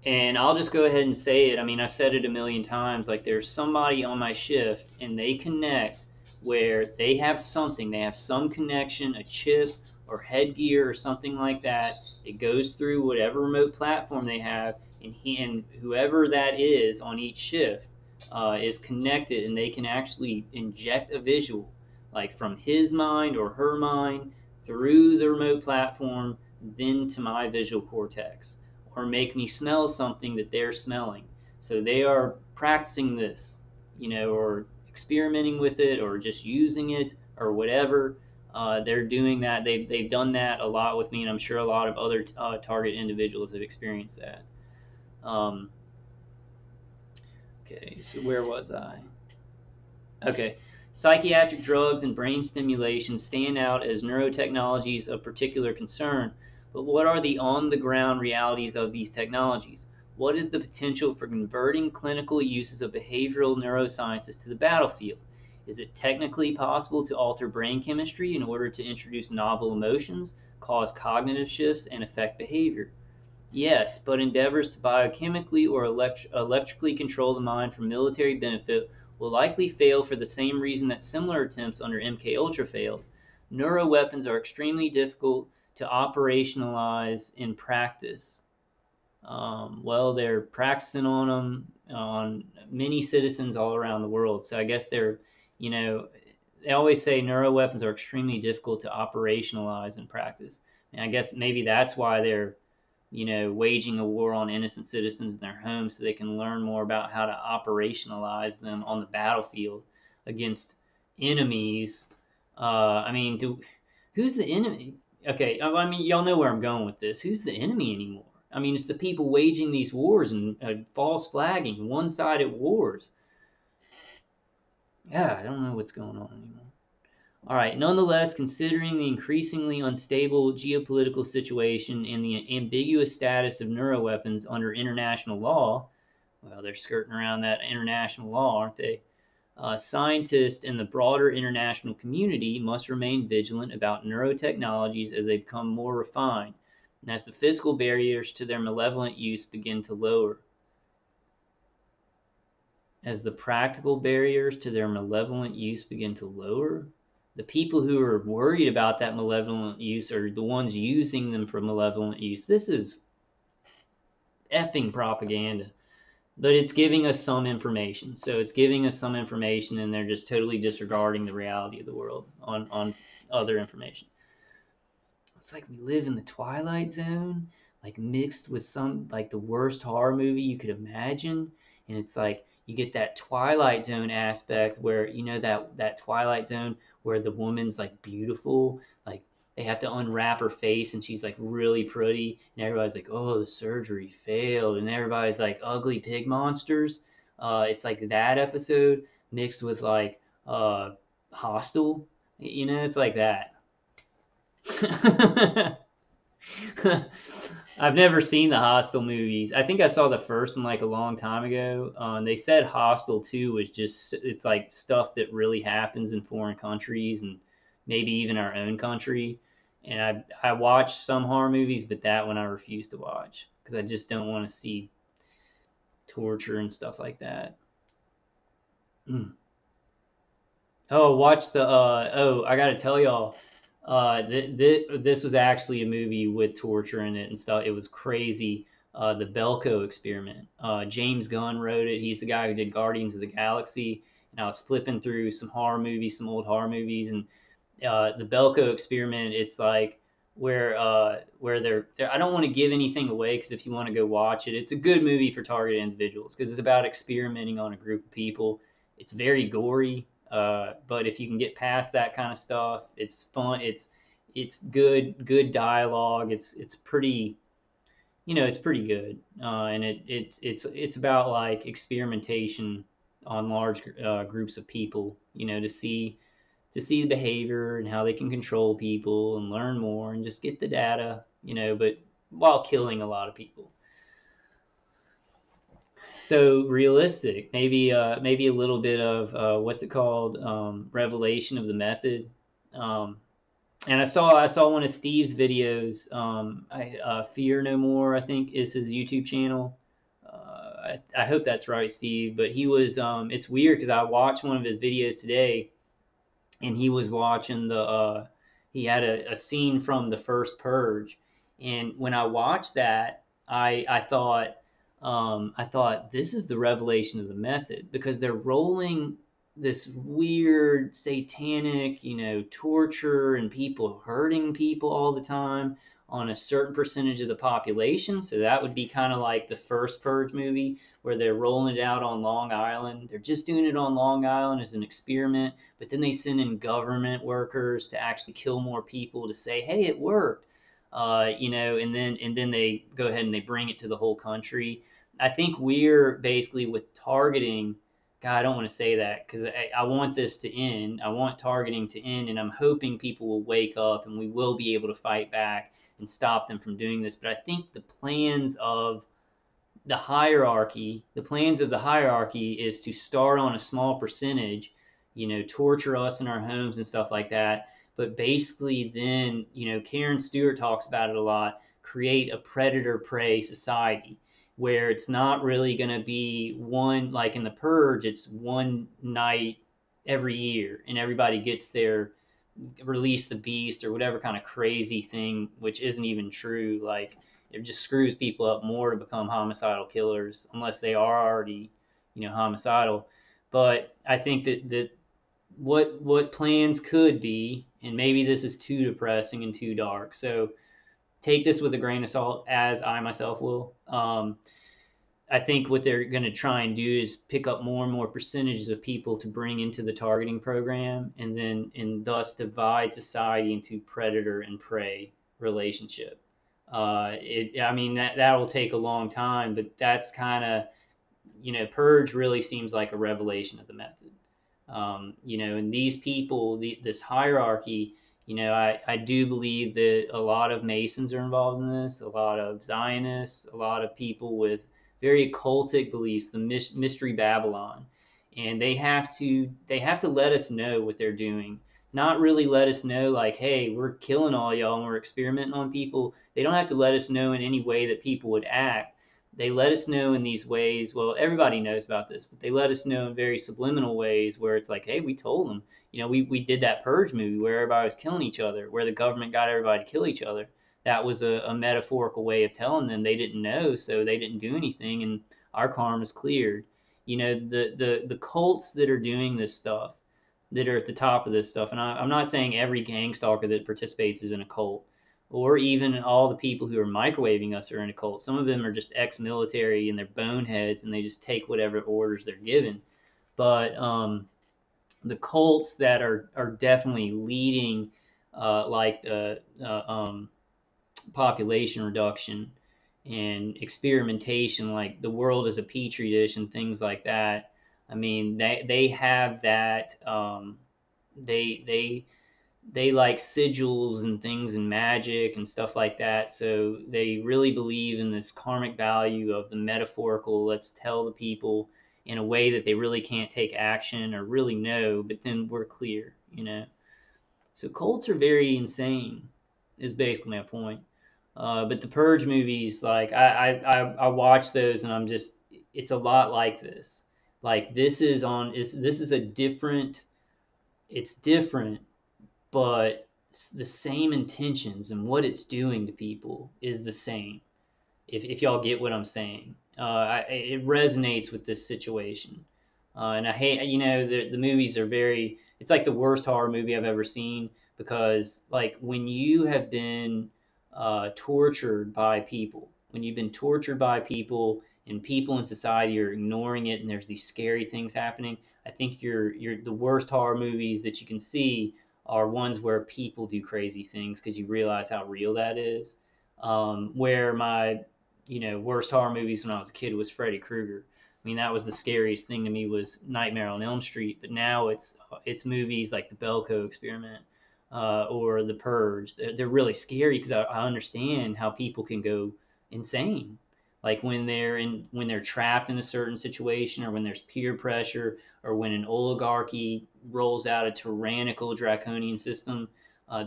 And I'll just go ahead and say it. I mean, I've said it a million times. Like, there's somebody on my shift, and they connect where they have something. They have some connection, a chip or headgear or something like that. It goes through whatever remote platform they have, and whoever that is on each shift is connected, and they can actually inject a visual, like from his mind or her mind through the remote platform, then to my visual cortex, or make me smell something that they're smelling. So they are practicing this, or experimenting with it, or just using it, or whatever. They're doing that. They've done that a lot with me, and I'm sure a lot of other target individuals have experienced that. Um, okay, so where was I? Okay. Psychiatric drugs and brain stimulation stand out as neurotechnologies of particular concern, but what are the on the ground realities of these technologies? What is the potential for converting clinical uses of behavioral neurosciences to the battlefield? Is it technically possible to alter brain chemistry in order to introduce novel emotions, cause cognitive shifts, and affect behavior? Yes, but endeavors to biochemically or electrically control the mind for military benefit will likely fail for the same reason that similar attempts under MK Ultra failed. Neuroweapons are extremely difficult to operationalize in practice. Well, they're practicing on them on many citizens all around the world. So I guess you know, they always say neuroweapons are extremely difficult to operationalize in practice. And I guess maybe that's why they're waging a war on innocent citizens in their homes so they can learn more about how to operationalize them on the battlefield against enemies. I mean, who's the enemy? Okay, I mean, y'all know where I'm going with this. Who's the enemy anymore? I mean, it's the people waging these wars and false flagging, one-sided wars. Yeah, I don't know what's going on anymore. All right. Nonetheless, considering the increasingly unstable geopolitical situation and the ambiguous status of neuroweapons under international law, well, they're skirting around that international law, aren't they? Scientists and the broader international community must remain vigilant about neurotechnologies as they become more refined and as the physical barriers to their malevolent use begin to lower. As the practical barriers to their malevolent use begin to lower, the people who are worried about that malevolent use are the ones using them for malevolent use. This is effing propaganda. But it's giving us some information. So it's giving us some information, and they're just totally disregarding the reality of the world on other information. It's like we live in the Twilight Zone, like mixed with some like the worst horror movie you could imagine. And it's like you get that Twilight Zone aspect where that Twilight Zone where the woman's like beautiful, like they have to unwrap her face and she's like really pretty, and everybody's like, oh, the surgery failed, and everybody's like ugly pig monsters. It's like that episode mixed with like Hostel. It's like that. I've never seen the Hostel movies. I think I saw the first one like a long time ago. They said Hostel 2 was it's like stuff that really happens in foreign countries and maybe even our own country. And I watched some horror movies, but that one I refuse to watch because I just don't want to see torture and stuff like that. Mm. Oh, watch the. Oh, I gotta tell y'all. This was actually a movie with torture in it and stuff. It was crazy. The Belko experiment. James Gunn wrote it. He's the guy who did Guardians of the Galaxy. And I was flipping through some horror movies, some old horror movies, and the Belko experiment. It's like where they're I don't want to give anything away because if you want to go watch it, it's a good movie for targeted individuals because it's about experimenting on a group of people. It's very gory, but if you can get past that kind of stuff, it's fun. It's good dialogue. It's pretty, it's pretty good, and it's about like experimentation on large groups of people, to see the behavior and how they can control people and learn more and just get the data, but while killing a lot of people. So realistic, maybe a little bit of what's it called, revelation of the method. Um, and I saw one of Steve's videos. Fear No More, I think, is his YouTube channel. I hope that's right, Steve. But he was. It's weird because I watched one of his videos today, and he was watching he had a scene from the first Purge, and when I watched that, I thought this is the revelation of the method because they're rolling this weird satanic, torture and people hurting people all the time on a certain percentage of the population. So that would be kind of like the first Purge movie where they're rolling it out on Long Island. They're just doing it on Long Island as an experiment, but then they send in government workers to actually kill more people to say, "Hey, it worked," and then they go ahead and they bring it to the whole country. I think we're basically with targeting. God, I don't want to say that because I want this to end. I want targeting to end, and I'm hoping people will wake up and we will be able to fight back and stop them from doing this. But I think the plans of the hierarchy is to start on a small percentage, torture us in our homes and stuff like that. But basically, then, Karen Stewart talks about it a lot, create a predator prey society where it's not really going to be one, like in the Purge, it's one night every year and everybody gets their release the beast or whatever kind of crazy thing, which isn't even true. Like it just screws people up more to become homicidal killers unless they are already, homicidal. But I think that what plans could be, and maybe this is too depressing and too dark. So take this with a grain of salt, as I myself will. I think what they're going to try and do is pick up more and more percentages of people to bring into the targeting program, and thus divide society into predator and prey relationship. I mean that will take a long time, but that's kind of, Purge really seems like a revelation of the method. And these people, this hierarchy, I do believe that a lot of Masons are involved in this, a lot of Zionists, a lot of people with very occultic beliefs, the mystery Babylon, and they have to let us know what they're doing. Not really let us know like, hey, we're killing all y'all and we're experimenting on people. They don't have to let us know in any way that people would act. They let us know in these ways. Well, everybody knows about this, but they let us know in very subliminal ways where it's like, hey, we told them. We did that Purge movie where everybody was killing each other, where the government got everybody to kill each other. That was a metaphorical way of telling them they didn't know, so they didn't do anything, and our karma's cleared. The cults that are doing this stuff, that are at the top of this stuff, and I'm not saying every gang stalker that participates is in a cult, or even all the people who are microwaving us are in a cult. Some of them are just ex-military and they're boneheads and they just take whatever orders they're given. But the cults that are definitely leading, like the population reduction and experimentation, like the world is a petri dish and things like that. I mean, they have that. They like sigils and things and magic and stuff like that. So they really believe in this karmic value of the metaphorical. Let's tell the people in a way that they really can't take action or really know, but then we're clear. So cults are very insane, is basically my point. But the Purge movies, like I watch those and it's a lot like this. Like this is a different it's different, but the same intentions and what it's doing to people is the same. If y'all get what I'm saying, it resonates with this situation. And I hate, the movies are very. It's like the worst horror movie I've ever seen because, like, when you have been tortured by people, when you've been tortured by people, and people in society are ignoring it, and there's these scary things happening. I think you're the worst horror movies that you can see are ones where people do crazy things because you realize how real that is. Where my worst horror movies when I was a kid was Freddy Krueger. I mean, that was the scariest thing to me was Nightmare on Elm Street. But now it's movies like the Belko Experiment or The Purge. They're really scary because I understand how people can go insane, like when they're trapped in a certain situation, or when there's peer pressure, or when an oligarchy rolls out a tyrannical draconian system.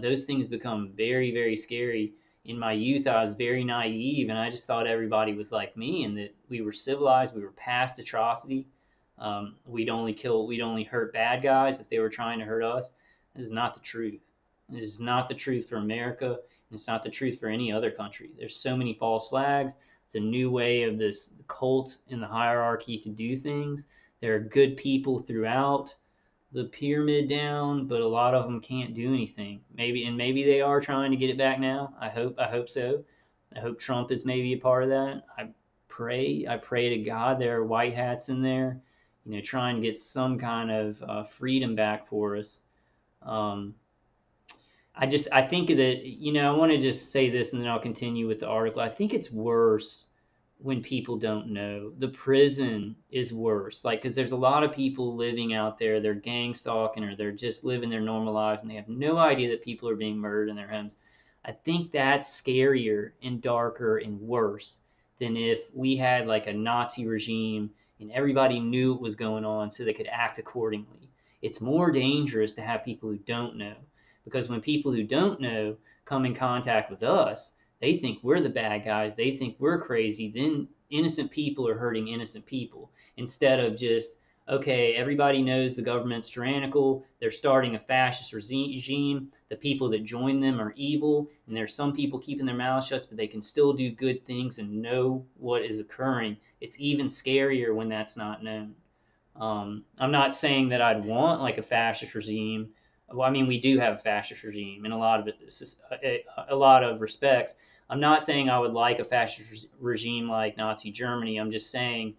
Those things become very, very scary. In my youth, I was very naive, and I just thought everybody was like me, and that we were civilized, we were past atrocity. We'd only hurt bad guys if they were trying to hurt us. This is not the truth. This is not the truth for America, and it's not the truth for any other country. There's so many false flags. It's a new way of this cult in the hierarchy to do things. There are good people throughout the pyramid down, but a lot of them can't do anything. Maybe they are trying to get it back now. I hope so. I hope Trump is maybe a part of that. I pray to God there are white hats in there, trying to get some kind of freedom back for us. Um, I think that, I want to just say this and then I'll continue with the article. I think it's worse when people don't know. The prison is worse. Like, because there's a lot of people living out there, they're gang stalking or they're just living their normal lives and they have no idea that people are being murdered in their homes. I think that's scarier and darker and worse than if we had like a Nazi regime and everybody knew what was going on so they could act accordingly. It's more dangerous to have people who don't know, because when people who don't know come in contact with us, they think we're the bad guys. They think we're crazy. Then innocent people are hurting innocent people instead of just, okay, everybody knows the government's tyrannical. They're starting a fascist regime. The people that join them are evil. And there's some people keeping their mouths shut, but they can still do good things and know what is occurring. It's even scarier when that's not known. I'm not saying that I'd want like a fascist regime. Well, I mean, we do have a fascist regime in a lot of a lot of respects. I'm not saying I would like a fascist regime like Nazi Germany. I'm just saying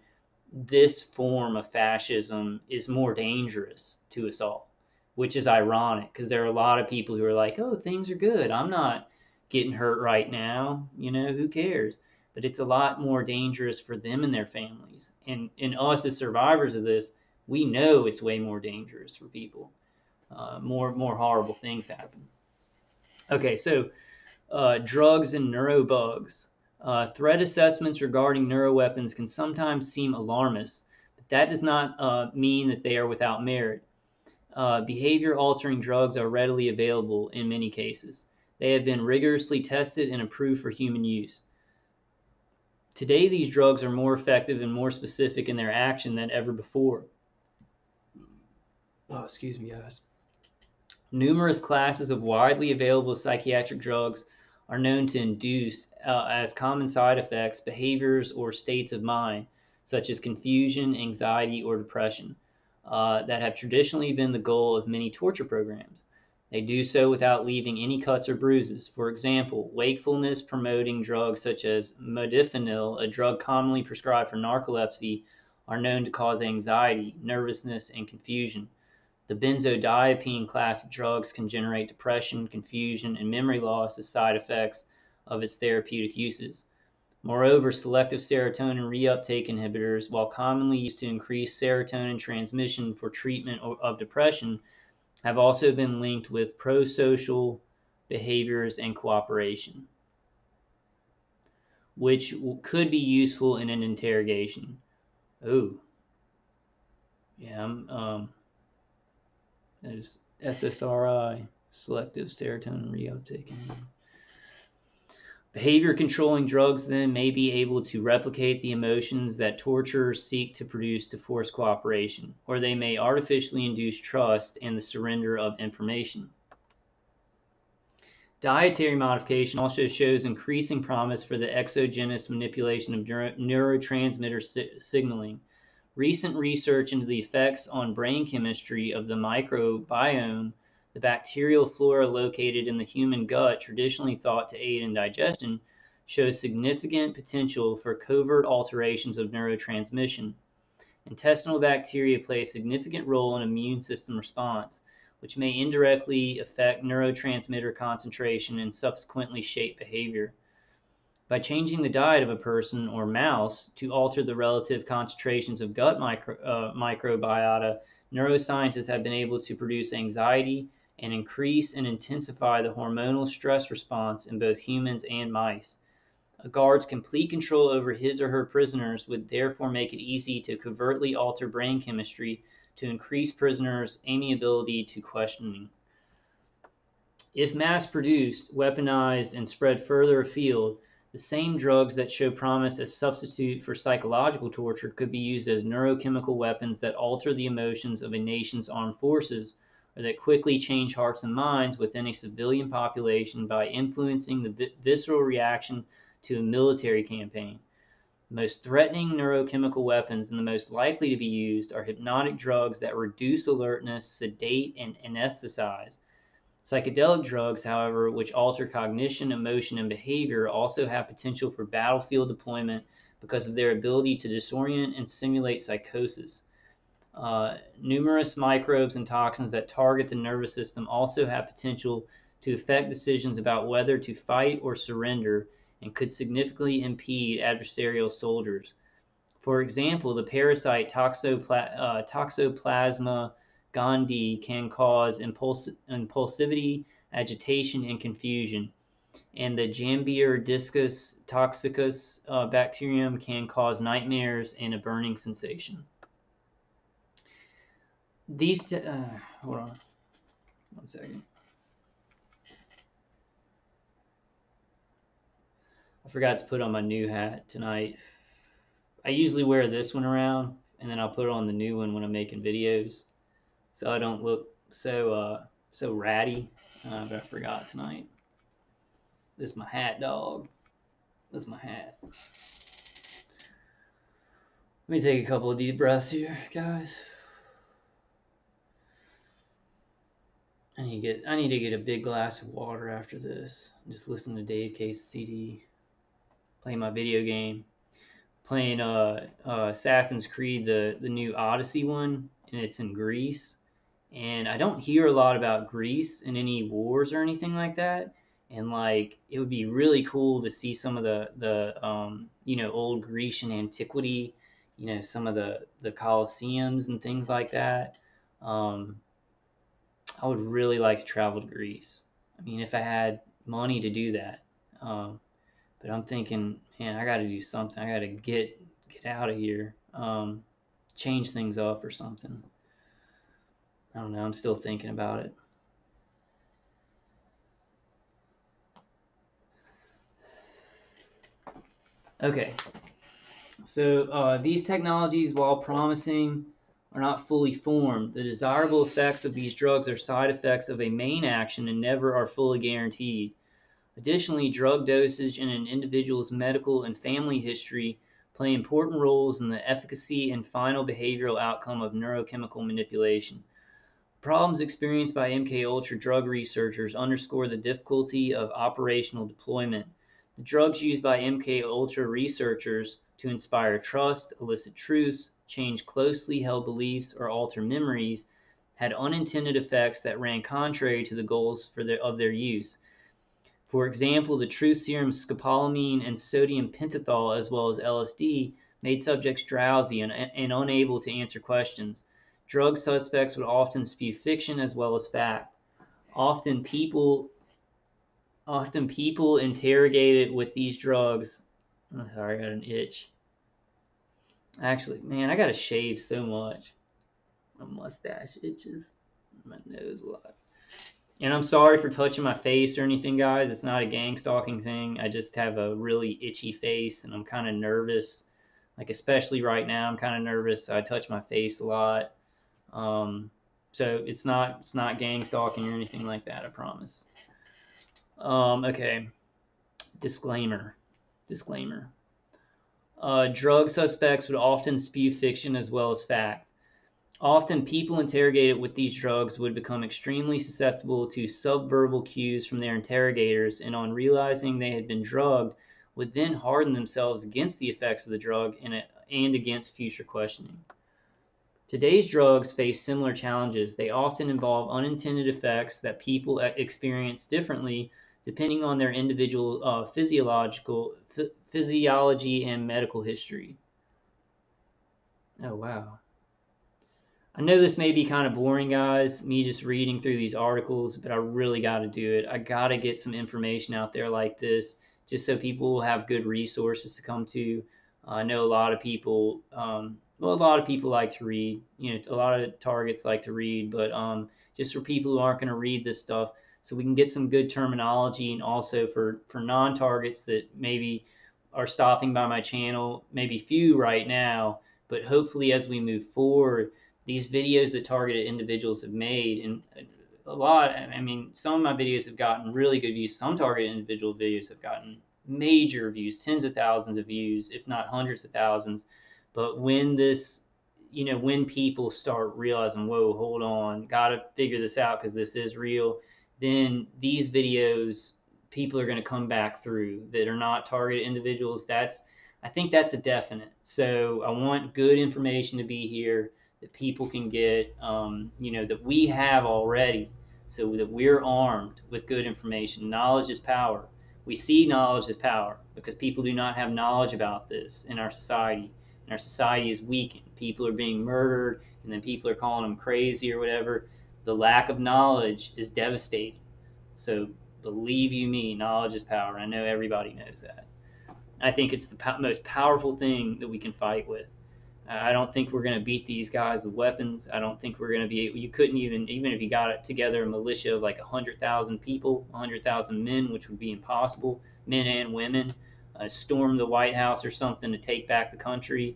this form of fascism is more dangerous to us all, which is ironic because there are a lot of people who are like, "Oh, things are good. I'm not getting hurt right now. Who cares?" But it's a lot more dangerous for them and their families. And us as survivors of this, we know it's way more dangerous for people. More horrible things happen. Okay, so drugs and neurobugs. Threat assessments regarding neuroweapons can sometimes seem alarmist, but that does not mean that they are without merit. Behavior altering drugs are readily available in many cases. They have been rigorously tested and approved for human use. Today, these drugs are more effective and more specific in their action than ever before. Oh, excuse me, guys. Numerous classes of widely available psychiatric drugs are known to induce, as common side effects, behaviors or states of mind, such as confusion, anxiety, or depression, that have traditionally been the goal of many torture programs. They do so without leaving any cuts or bruises. For example, wakefulness promoting drugs such as modafinil, a drug commonly prescribed for narcolepsy, are known to cause anxiety, nervousness, and confusion. The benzodiazepine class of drugs can generate depression, confusion, and memory loss as side effects of its therapeutic uses. Moreover, selective serotonin reuptake inhibitors, while commonly used to increase serotonin transmission for treatment of depression, have also been linked with prosocial behaviors and cooperation, which could be useful in an interrogation. Oh, yeah, there's SSRI, selective serotonin reuptake. Behavior controlling drugs then may be able to replicate the emotions that torturers seek to produce to force cooperation, or they may artificially induce trust and the surrender of information. Dietary modification also shows increasing promise for the exogenous manipulation of neurotransmitter signaling. Recent research into the effects on brain chemistry of the microbiome, the bacterial flora located in the human gut, traditionally thought to aid in digestion, shows significant potential for covert alterations of neurotransmission. Intestinal bacteria play a significant role in immune system response, which may indirectly affect neurotransmitter concentration and subsequently shape behavior. By changing the diet of a person or mouse to alter the relative concentrations of gut microbiota, neuroscientists have been able to produce anxiety and increase and intensify the hormonal stress response in both humans and mice. A guard's complete control over his or her prisoners would therefore make it easy to covertly alter brain chemistry to increase prisoners' amiability to questioning. If mass-produced, weaponized, and spread further afield, the same drugs that show promise as substitute for psychological torture could be used as neurochemical weapons that alter the emotions of a nation's armed forces, or that quickly change hearts and minds within a civilian population by influencing the visceral reaction to a military campaign. The most threatening neurochemical weapons and the most likely to be used are hypnotic drugs that reduce alertness, sedate, and anesthetize. Psychedelic drugs, however, which alter cognition, emotion, and behavior, also have potential for battlefield deployment because of their ability to disorient and simulate psychosis. Numerous microbes and toxins that target the nervous system also have potential to affect decisions about whether to fight or surrender and could significantly impede adversarial soldiers. For example, the parasite Toxoplasma gondii can cause impulsivity, agitation, and confusion, and the Jambierdiscus toxicus bacterium can cause nightmares and a burning sensation. Hold on 1 second. I forgot to put on my new hat tonight. I usually wear this one around, and then I'll put on the new one when I'm making videos, so I don't look so ratty. But I forgot tonight. This is my hat, dog. That's my hat. Let me take a couple of deep breaths here, guys. I need to get a big glass of water after this. Just listen to Dave Case's CD, play my video game, playing Assassin's Creed, the new Odyssey one, and it's in Greece. And I don't hear a lot about Greece in any wars or anything like that. And like, it would be really cool to see some of the old Grecian antiquity, some of the Colosseums and things like that. I would really like to travel to Greece. I mean, if I had money to do that. But I'm thinking, man, I got to do something. I got to get out of here. Change things up or something. I don't know. I'm still thinking about it. Okay. So these technologies, while promising, are not fully formed. The desirable effects of these drugs are side effects of a main action and never are fully guaranteed. Additionally, drug dosage and an individual's medical and family history play important roles in the efficacy and final behavioral outcome of neurochemical manipulation. Problems experienced by MKUltra drug researchers underscore the difficulty of operational deployment. The drugs used by MKUltra researchers to inspire trust, elicit truths, change closely held beliefs, or alter memories had unintended effects that ran contrary to the goals of their use. For example, the truth serum scopolamine and sodium pentothal, as well as LSD, made subjects drowsy and unable to answer questions. Drug suspects would often spew fiction as well as fact. Often people interrogated with these drugs. Oh, sorry, I got an itch. Actually, man, I gotta shave so much. My mustache itches. My nose a lot. And I'm sorry for touching my face or anything, guys. It's not a gang stalking thing. I just have a really itchy face and I'm kind of nervous. Like, especially right now, I'm kind of nervous. I touch my face a lot. Um, so it's not gang stalking or anything like that, I promise. Okay. Disclaimer. Disclaimer. Drug suspects would often spew fiction as well as fact. Often, people interrogated with these drugs would become extremely susceptible to subverbal cues from their interrogators, and on realizing they had been drugged, would then harden themselves against the effects of the drug and against future questioning. Today's drugs face similar challenges. They often involve unintended effects that people experience differently depending on their individual physiology and medical history. Oh, wow. I know this may be kind of boring, guys, me just reading through these articles, but I really got to do it. I got to get some information out there like this just so people will have good resources to come to. I know a lot of people, well, a lot of people like to read. You know, a lot of targets like to read, but just for people who aren't going to read this stuff, so we can get some good terminology, and also for non-targets that maybe are stopping by my channel, maybe few right now, but hopefully as we move forward, these videos that targeted individuals have made, and a lot, I mean, some of my videos have gotten really good views. Some targeted individual videos have gotten major views, tens of thousands of views, if not hundreds of thousands. But when this, when people start realizing, whoa, hold on, got to figure this out because this is real, then these videos, people are going to come back through that are not targeted individuals. I think that's a definite. So I want good information to be here that people can get, that we have already, so that we're armed with good information. Knowledge is power. We see knowledge as power because people do not have knowledge about this in our society. And our society is weakened. People are being murdered, and then people are calling them crazy or whatever. The lack of knowledge is devastating. So believe you me, knowledge is power. I know everybody knows that. I think it's the most powerful thing that we can fight with. I don't think we're going to beat these guys with weapons. I don't think we're going to be. You couldn't even if you got it together a militia of like 100,000 people, 100,000 men, which would be impossible, men and women, storm the White House or something to take back the country,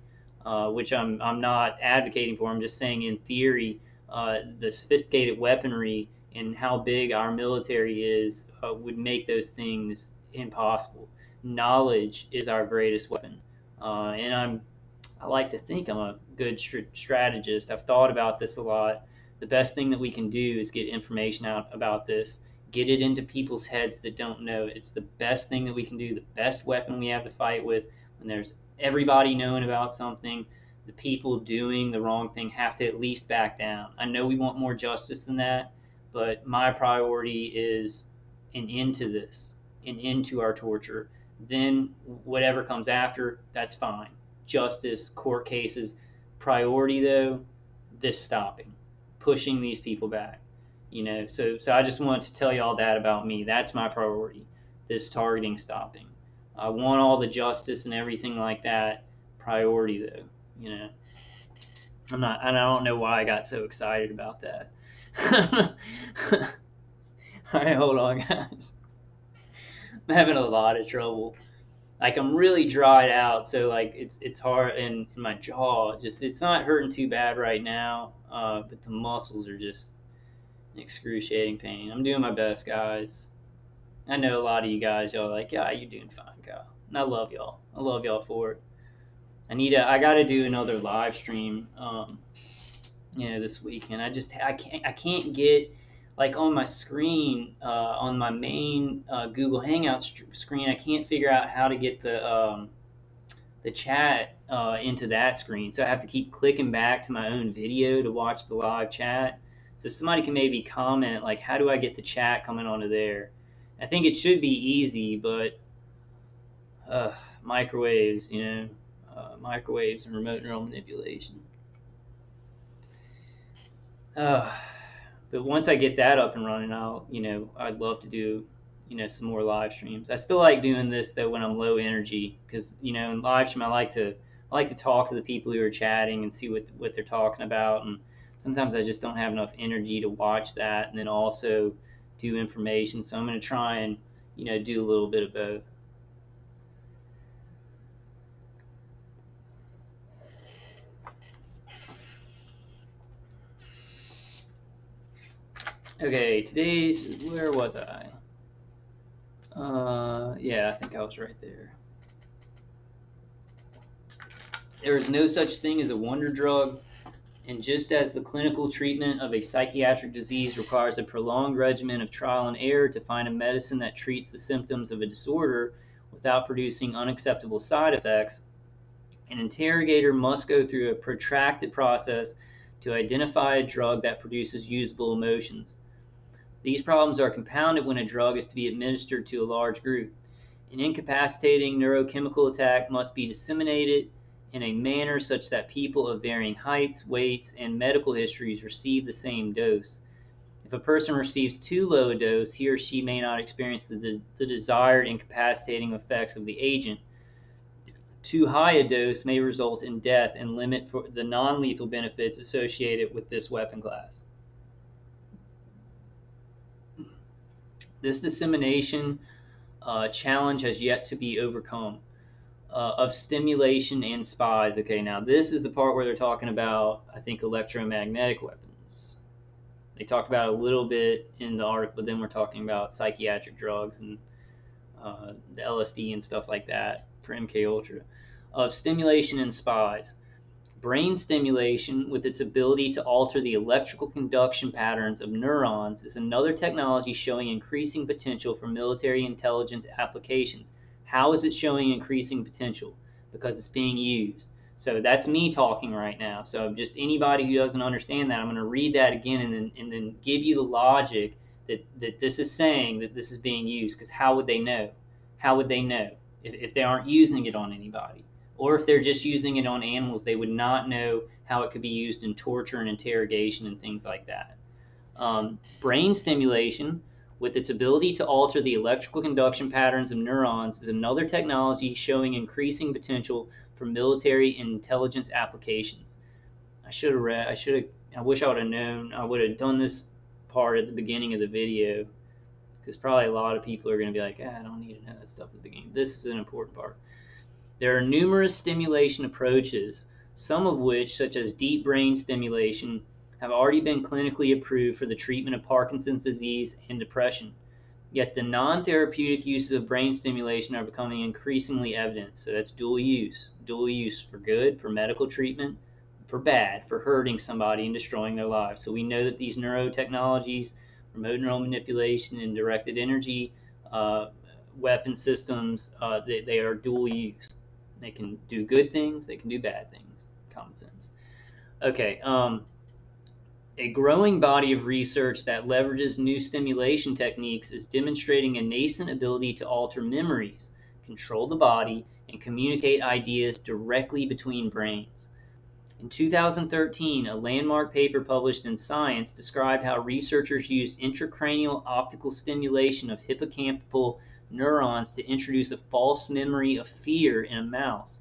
which I'm not advocating for. I'm just saying in theory, the sophisticated weaponry and how big our military is would make those things impossible. Knowledge is our greatest weapon, and I like to think I'm a good strategist. I've thought about this a lot. The best thing that we can do is get information out about this, get it into people's heads that don't know. It's the best thing that we can do, the best weapon we have to fight with. When there's everybody knowing about something, the people doing the wrong thing have to at least back down. I know we want more justice than that, but my priority is an end to this, an end to our torture. Then whatever comes after, that's fine. Justice, court cases. Priority though, this stopping, pushing these people back. So I just wanted to tell you all that about me. That's my priority. This targeting stopping. I want all the justice and everything like that. Priority though, you know. I don't know why I got so excited about that. All right, hold on, guys. I'm having a lot of trouble. Like I'm really dried out, so like it's hard, and my jaw just it's not hurting too bad right now, but the muscles are just excruciating pain. I'm doing my best, guys. I know a lot of you guys, y'all are like, yeah, you're doing fine, Kyle, and I love y'all. I love y'all for it. I gotta do another live stream, this weekend. I can't get like on my screen, on my main Google Hangout screen. I can't figure out how to get the chat into that screen. So I have to keep clicking back to my own video to watch the live chat. So somebody can maybe comment like, how do I get the chat coming onto there? I think it should be easy, but microwaves, microwaves and remote neural manipulation. Uh, but once I get that up and running, I'd love to do, some more live streams. I still like doing this though when I'm low energy, because in live stream I like to talk to the people who are chatting and see what they're talking about, and sometimes I just don't have enough energy to watch that, and then also do information. So I'm going to try and, do a little bit of both. Okay, where was I? Yeah, I think I was right there. There is no such thing as a wonder drug, and just as the clinical treatment of a psychiatric disease requires a prolonged regimen of trial and error to find a medicine that treats the symptoms of a disorder without producing unacceptable side effects, an interrogator must go through a protracted process to identify a drug that produces usable emotions. These problems are compounded when a drug is to be administered to a large group. An incapacitating neurochemical attack must be disseminated in a manner such that people of varying heights, weights, and medical histories receive the same dose. If a person receives too low a dose, he or she may not experience the desired incapacitating effects of the agent. Too high a dose may result in death and limit for the non-lethal benefits associated with this weapon class. This dissemination challenge has yet to be overcome. Of stimulation and spies. Okay, now this is the part where they're talking about, I think, electromagnetic weapons. They talk about it a little bit in the article, but then we're talking about psychiatric drugs and the LSD and stuff like that for MK Ultra. Of stimulation and spies. Brain stimulation, with its ability to alter the electrical conduction patterns of neurons, is another technology showing increasing potential for military intelligence applications. How is it showing increasing potential? Because it's being used. So that's me talking right now. So just anybody who doesn't understand that, I'm going to read that again and then give you the logic that this is saying that this is being used. Because how would they know? How would they know if they aren't using it on anybody? Or if they're just using it on animals, they would not know how it could be used in torture and interrogation and things like that. Brain stimulation, with its ability to alter the electrical conduction patterns of neurons, is another technology showing increasing potential for military and intelligence applications. I wish I would have known. I would have done this part at the beginning of the video, because probably a lot of people are going to be like, I don't need to know that stuff at the beginning. This is an important part. There are numerous stimulation approaches, some of which, such as deep brain stimulation, have already been clinically approved for the treatment of Parkinson's disease and depression. Yet the non-therapeutic uses of brain stimulation are becoming increasingly evident. So that's dual use for good, for medical treatment, for bad, for hurting somebody and destroying their lives. So we know that these neurotechnologies, remote neural manipulation, and directed energy weapon systems, they are dual use. They can do good things, they can do bad things. Common sense. Okay, a growing body of research that leverages new stimulation techniques is demonstrating a nascent ability to alter memories, control the body, and communicate ideas directly between brains. In 2013, a landmark paper published in Science described how researchers used intracranial optical stimulation of hippocampal neurons to introduce a false memory of fear in a mouse.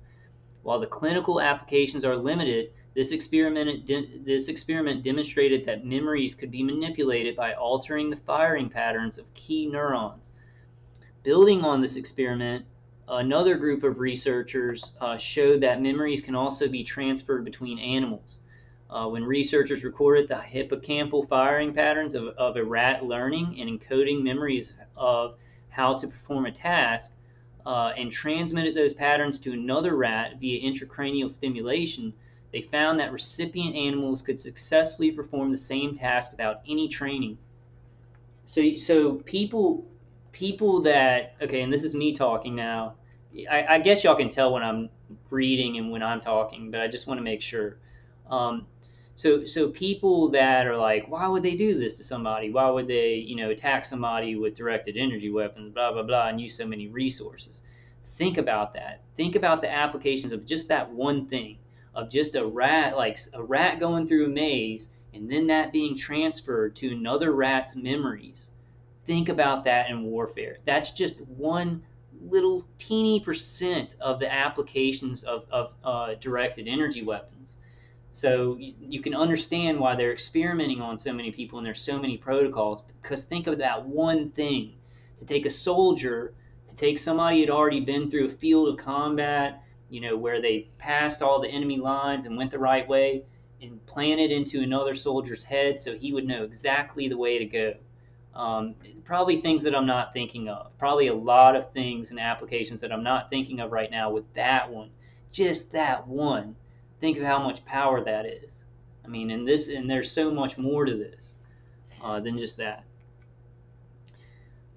While the clinical applications are limited, this experiment demonstrated that memories could be manipulated by altering the firing patterns of key neurons. Building on this experiment, another group of researchers showed that memories can also be transferred between animals. When researchers recorded the hippocampal firing patterns of a rat learning and encoding memories of how to perform a task, and transmitted those patterns to another rat via intracranial stimulation, they found that recipient animals could successfully perform the same task without any training. So people that, okay, and this is me talking now. I guess y'all can tell when I'm reading and when I'm talking, but I just want to make sure. So people that are like, why would they do this to somebody? Why would they, attack somebody with directed energy weapons, blah, blah, blah, and use so many resources? Think about that. Think about the applications of just that one thing, of just a rat, like a rat going through a maze, and then that being transferred to another rat's memories. Think about that in warfare. That's just one little teeny percent of the applications of directed energy weapons. So you can understand why they're experimenting on so many people and there's so many protocols, because think of that one thing: to take a soldier, to take somebody who had already been through a field of combat, where they passed all the enemy lines and went the right way, and plant it into another soldier's head so he would know exactly the way to go. Probably things that I'm not thinking of. Probably a lot of things and applications that I'm not thinking of right now with that one. Just that one. Think of how much power that is. I mean, and there's so much more to this than just that.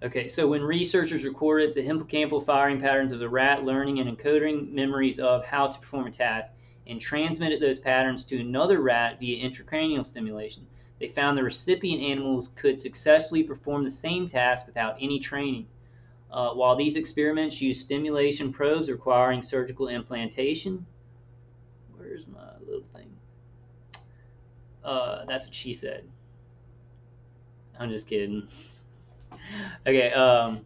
Okay, so when researchers recorded the hippocampal firing patterns of the rat, learning and encoding memories of how to perform a task, and transmitted those patterns to another rat via intracranial stimulation, they found the recipient animals could successfully perform the same task without any training. While these experiments used stimulation probes requiring surgical implantation, where's my little thing? That's what she said. I'm just kidding. Okay, I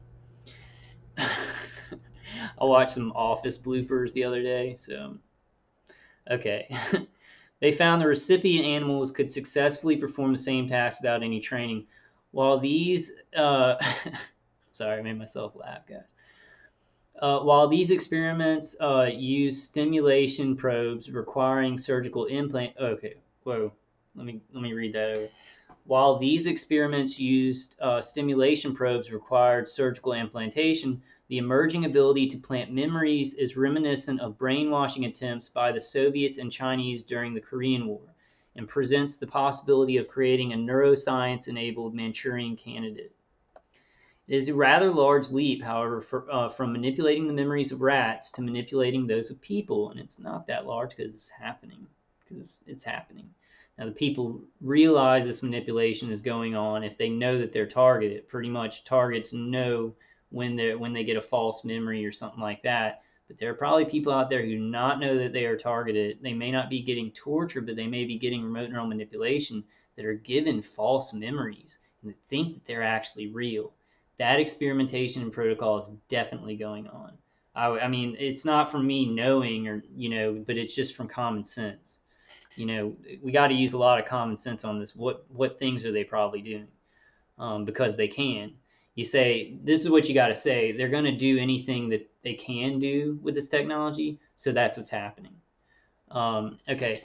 watched some Office bloopers the other day, so okay. They found the recipient animals could successfully perform the same task without any training. While these, sorry, I made myself laugh, guys. While these experiments use stimulation probes requiring surgical implant. Okay, whoa, let me read that over. While these experiments used stimulation probes required surgical implantation, the emerging ability to plant memories is reminiscent of brainwashing attempts by the Soviets and Chinese during the Korean War, and presents the possibility of creating a neuroscience-enabled Manchurian candidate. It is a rather large leap, however, from manipulating the memories of rats to manipulating those of people, and it's not that large because it's happening. Because it's happening. Now, the people realize this manipulation is going on if they know that they're targeted. Pretty much, targets know when they get a false memory or something like that. But there are probably people out there who do not know that they are targeted. They may not be getting tortured, but they may be getting remote neural manipulation that are given false memories and think that they're actually real. That experimentation and protocol is definitely going on. I mean, it's not from me knowing or, but it's just from common sense. We got to use a lot of common sense on this. What things are they probably doing? Because they can. You say, this is what you got to say. They're going to do anything that they can do with this technology. So that's what's happening. Okay.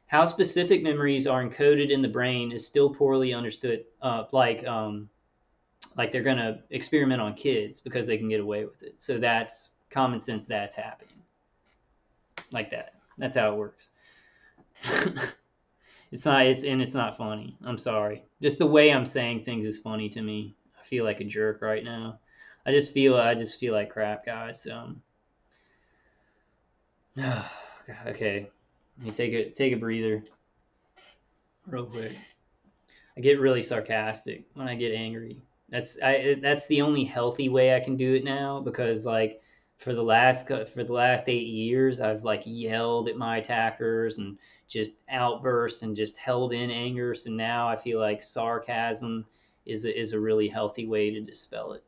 How specific memories are encoded in the brain is still poorly understood. Like they're going to experiment on kids because they can get away with it. So that's common sense. That's happening like that. That's how it works. It's not funny. I'm sorry. Just the way I'm saying things is funny to me. I feel like a jerk right now. I just feel like crap, guys. Okay. Let me take a breather real quick. I get really sarcastic when I get angry. That's the only healthy way I can do it now, because like for the last 8 years I've like yelled at my attackers and just outburst and just held in anger. So now I feel like sarcasm is a really healthy way to dispel it.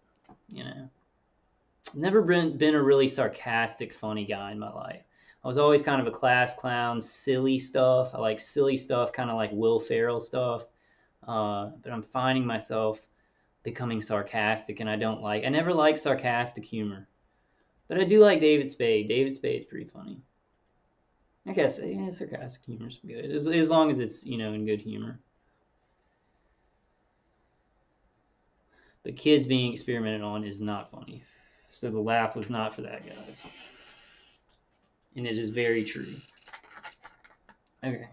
I've never been a really sarcastic, funny guy in my life. I was always kind of a class clown, silly stuff. I like silly stuff, kind of like Will Ferrell stuff. But I'm finding myself becoming sarcastic, and I never liked sarcastic humor. But I do like David Spade. David Spade's pretty funny. I guess sarcastic humor's good, as long as it's, in good humor. But kids being experimented on is not funny. So the laugh was not for that, guys. And it is very true. Okay.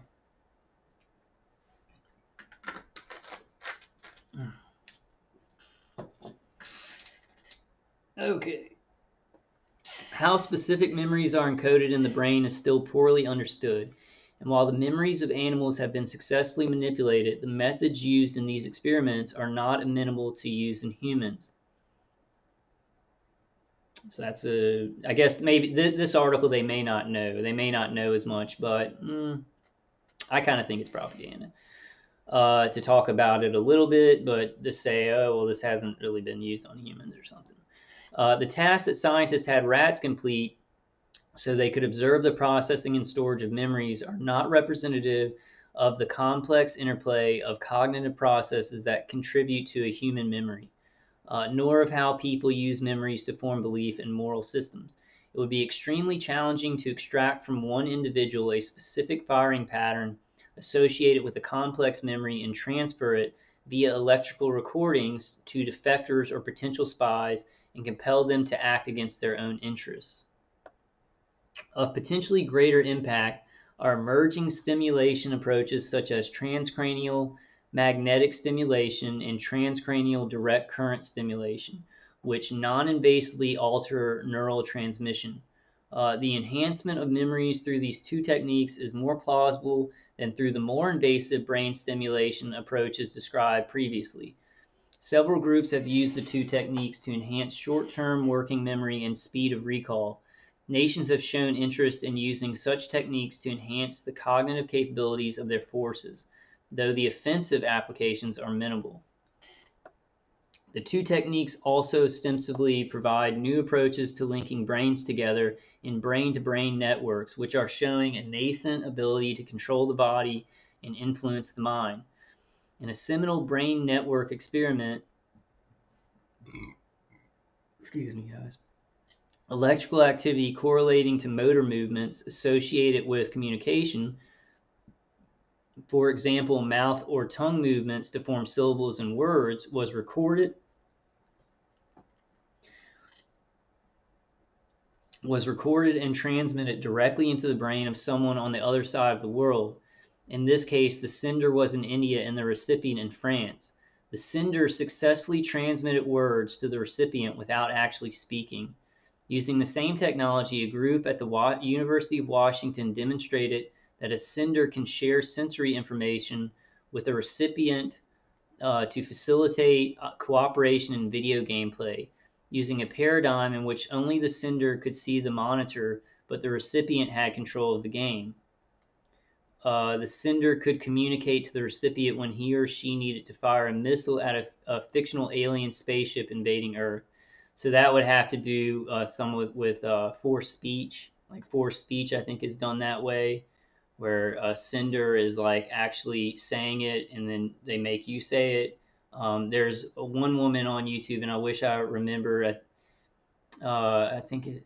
Okay. How specific memories are encoded in the brain is still poorly understood. And while the memories of animals have been successfully manipulated, the methods used in these experiments are not amenable to use in humans. So I guess maybe this article they may not know. They may not know as much, but I kind of think it's propaganda. To talk about it a little bit, but to say, oh, well, this hasn't really been used on humans or something. The task that scientists had rats complete so they could observe the processing and storage of memories, are not representative of the complex interplay of cognitive processes that contribute to a human memory, nor of how people use memories to form belief in moral systems. It would be extremely challenging to extract from one individual a specific firing pattern associated with a complex memory and transfer it via electrical recordings to defectors or potential spies and compel them to act against their own interests. Of potentially greater impact are emerging stimulation approaches such as transcranial magnetic stimulation and transcranial direct current stimulation, which non-invasively alter neural transmission. The enhancement of memories through these two techniques is more plausible than through the more invasive brain stimulation approaches described previously. Several groups have used the two techniques to enhance short-term working memory and speed of recall. Nations have shown interest in using such techniques to enhance the cognitive capabilities of their forces, though the offensive applications are minimal. The two techniques also ostensibly provide new approaches to linking brains together in brain-to-brain networks, which are showing a nascent ability to control the body and influence the mind. In a seminal brain network experiment, excuse me, guys, electrical activity correlating to motor movements associated with communication, for example, mouth or tongue movements to form syllables and words, was recorded and transmitted directly into the brain of someone on the other side of the world. In this case, the sender was in India and the recipient in France. The sender successfully transmitted words to the recipient without actually speaking. Using the same technology, a group at the University of Washington demonstrated that a sender can share sensory information with a recipient to facilitate cooperation in video gameplay, using a paradigm in which only the sender could see the monitor, but the recipient had control of the game. The sender could communicate to the recipient when he or she needed to fire a missile at a fictional alien spaceship invading Earth. So that would have to do some with forced speech. Like forced speech, I think, is done that way, where a sender is like actually saying it, and then they make you say it. There's one woman on YouTube, and I wish I remember. I think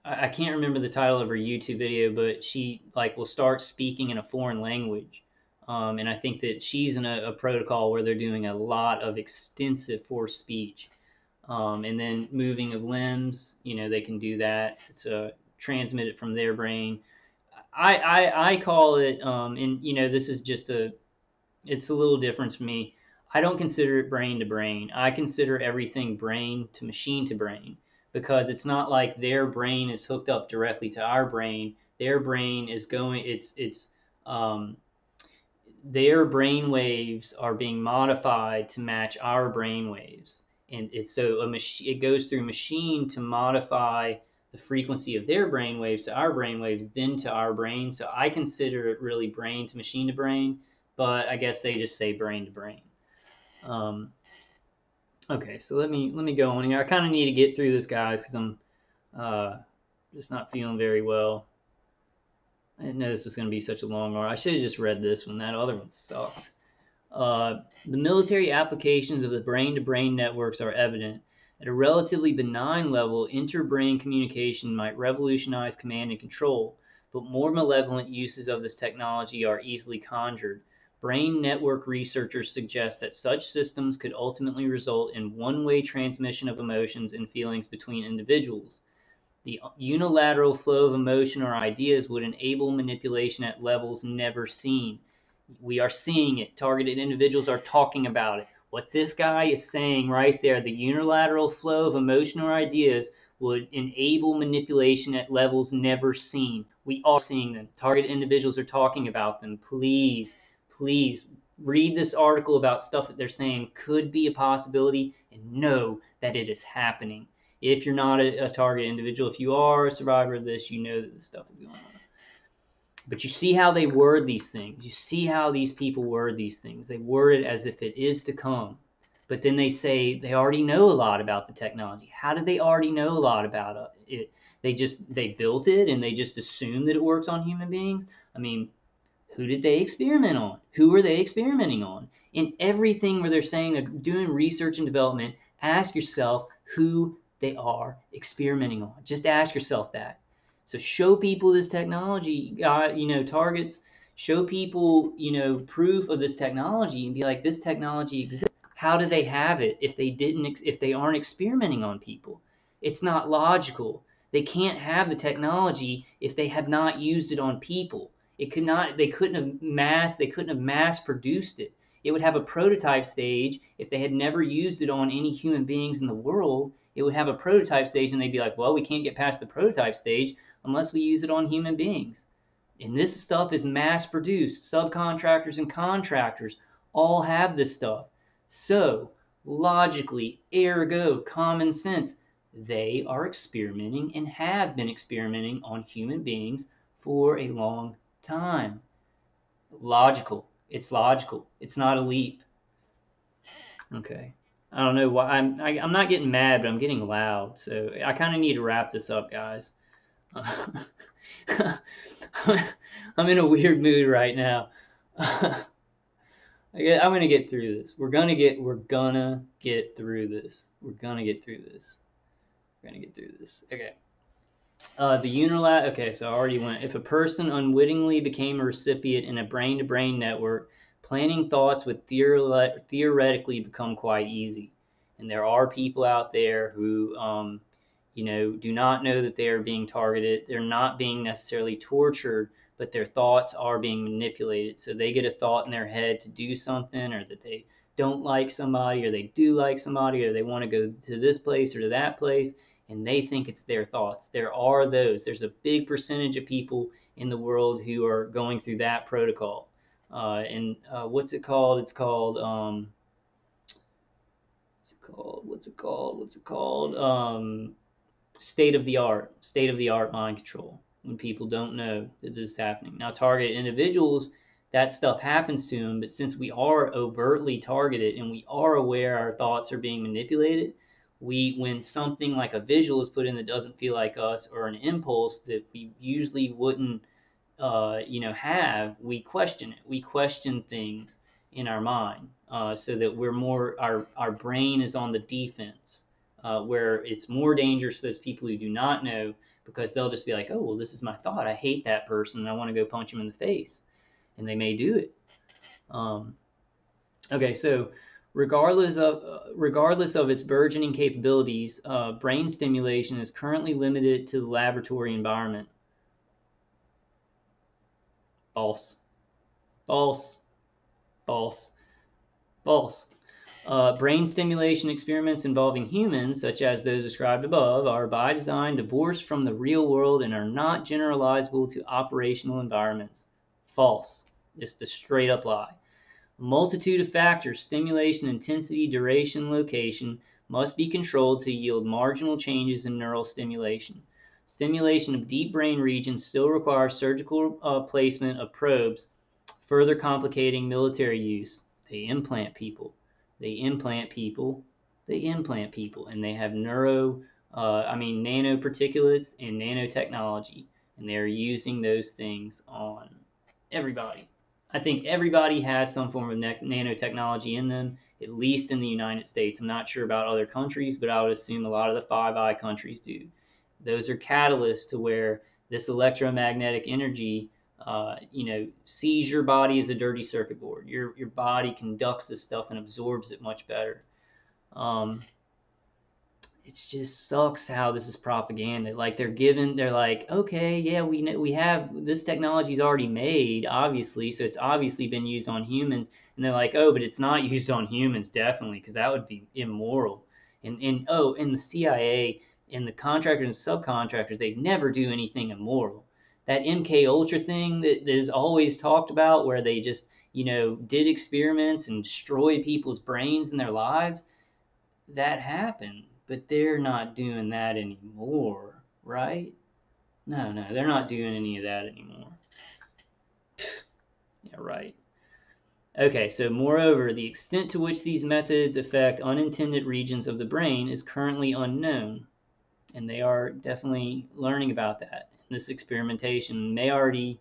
I can't remember the title of her YouTube video, but she like will start speaking in a foreign language. And I think that she's in a protocol where they're doing a lot of extensive forced speech. And then moving of limbs, they can do that. It's transmitted from their brain. I call it, and this is just it's a little different for me. I don't consider it brain to brain. I consider everything brain to brain, because it's not like their brain is hooked up directly to our brain. Their brain is going, um, their brain waves are being modified to match our brain waves. And it's so it goes through machine to modify the frequency of their brain waves to our brain waves, then to our brain. So I consider it really brain to brain, but I guess they just say brain to brain. Okay, so let me go on here. I kind of need to get through this, guys, because I'm just not feeling very well. I didn't know this was going to be such a long article. I should have just read this one. That other one sucked. The military applications of the brain-to-brain networks are evident. At a relatively benign level, inter-brain communication might revolutionize command and control, but more malevolent uses of this technology are easily conjured. Brain network researchers suggest that such systems could ultimately result in one-way transmission of emotions and feelings between individuals. The unilateral flow of emotion or ideas would enable manipulation at levels never seen. We are seeing it. Targeted individuals are talking about it. What this guy is saying right there, the unilateral flow of emotion or ideas would enable manipulation at levels never seen. We are seeing them. Targeted individuals are talking about them. Please read this article about stuff that they're saying could be a possibility and know that it is happening. If you're not a target individual, if you are a survivor of this, you know that this stuff is going on. But you see how they word these things. You see how these people word these things. They word it as if it is to come. but then they say they already know a lot about the technology. How do they already know a lot about it? They built it and they just assume that it works on human beings. I mean, who did they experiment on? Who are they experimenting on? In everything where they're saying they're doing research and development, ask yourself who they are experimenting on. Just ask yourself that. So show people this technology, targets. Show people, proof of this technology, and be like, this technology exists. How do they have it if they didn't? If they aren't experimenting on people, it's not logical. They can't have the technology if they have not used it on people. It could not. They couldn't have mass produced it. It would have a prototype stage. If they had never used it on any human beings in the world, it would have a prototype stage, and they'd be like, well, we can't get past the prototype stage unless we use it on human beings. And this stuff is mass produced. Subcontractors and contractors all have this stuff. So logically, ergo, common sense, they are experimenting and have been experimenting on human beings for a long time. Logical. It's logical. It's not a leap. Okay. I don't know why I'm not getting mad, but I'm getting loud. So I kind of need to wrap this up, guys. I'm in a weird mood right now. I'm gonna get through this. We're gonna get through this. We're gonna get through this. We're gonna get through this. Okay. The unilat. Okay, so I already went. If a person unwittingly became a recipient in a brain-to-brain network, planning thoughts would theoretically become quite easy. And there are people out there who, do not know that they are being targeted. They're not being necessarily tortured, but their thoughts are being manipulated. So they get a thought in their head to do something, or that they don't like somebody, or they do like somebody, or they want to go to this place or to that place, and they think it's their thoughts. There are those. There's a big percentage of people in the world who are going through that protocol. And what's it called? It's called state of the art mind control. When people don't know that this is happening. Now, targeted individuals, that stuff happens to them, but since we are overtly targeted and we are aware our thoughts are being manipulated, when something like a visual is put in that doesn't feel like us, or an impulse that we usually wouldn't have, we question it. We question things in our mind, so that we're more, our brain is on the defense, where it's more dangerous to those people who do not know, because they'll just be like, oh, well, this is my thought. I hate that person and I want to go punch him in the face. And they may do it. Okay, so regardless of its burgeoning capabilities, brain stimulation is currently limited to the laboratory environment. False. False. False. False. Brain stimulation experiments involving humans, such as those described above, are by design divorced from the real world and are not generalizable to operational environments. False. Just a straight up lie. A multitude of factors, stimulation, intensity, duration, location, must be controlled to yield marginal changes in neural stimulation. Stimulation of deep brain regions still requires surgical placement of probes, further complicating military use. They implant people. They implant people. They implant people. And they have nanoparticulates and nanotechnology. And they're using those things on everybody. I think everybody has some form of nanotechnology in them, at least in the United States. I'm not sure about other countries, but I would assume a lot of the Five Eye countries do. Those are catalysts to where this electromagnetic energy, sees your body as a dirty circuit board. Your body conducts this stuff and absorbs it much better. It just sucks how this is propaganda. Like they're like, okay, yeah, we have this technology's already made, obviously, so it's obviously been used on humans, and they're like, oh, but it's not used on humans, definitely, because that would be immoral. And the CIA and the contractors and subcontractors, they never do anything immoral. That MK Ultra thing that is always talked about, where they just did experiments and destroyed people's brains and their lives, that happened, but they're not doing that anymore, right? No, they're not doing any of that anymore. Yeah, right. Okay, so moreover, the extent to which these methods affect unintended regions of the brain is currently unknown. And they are definitely learning about that. This experimentation may already,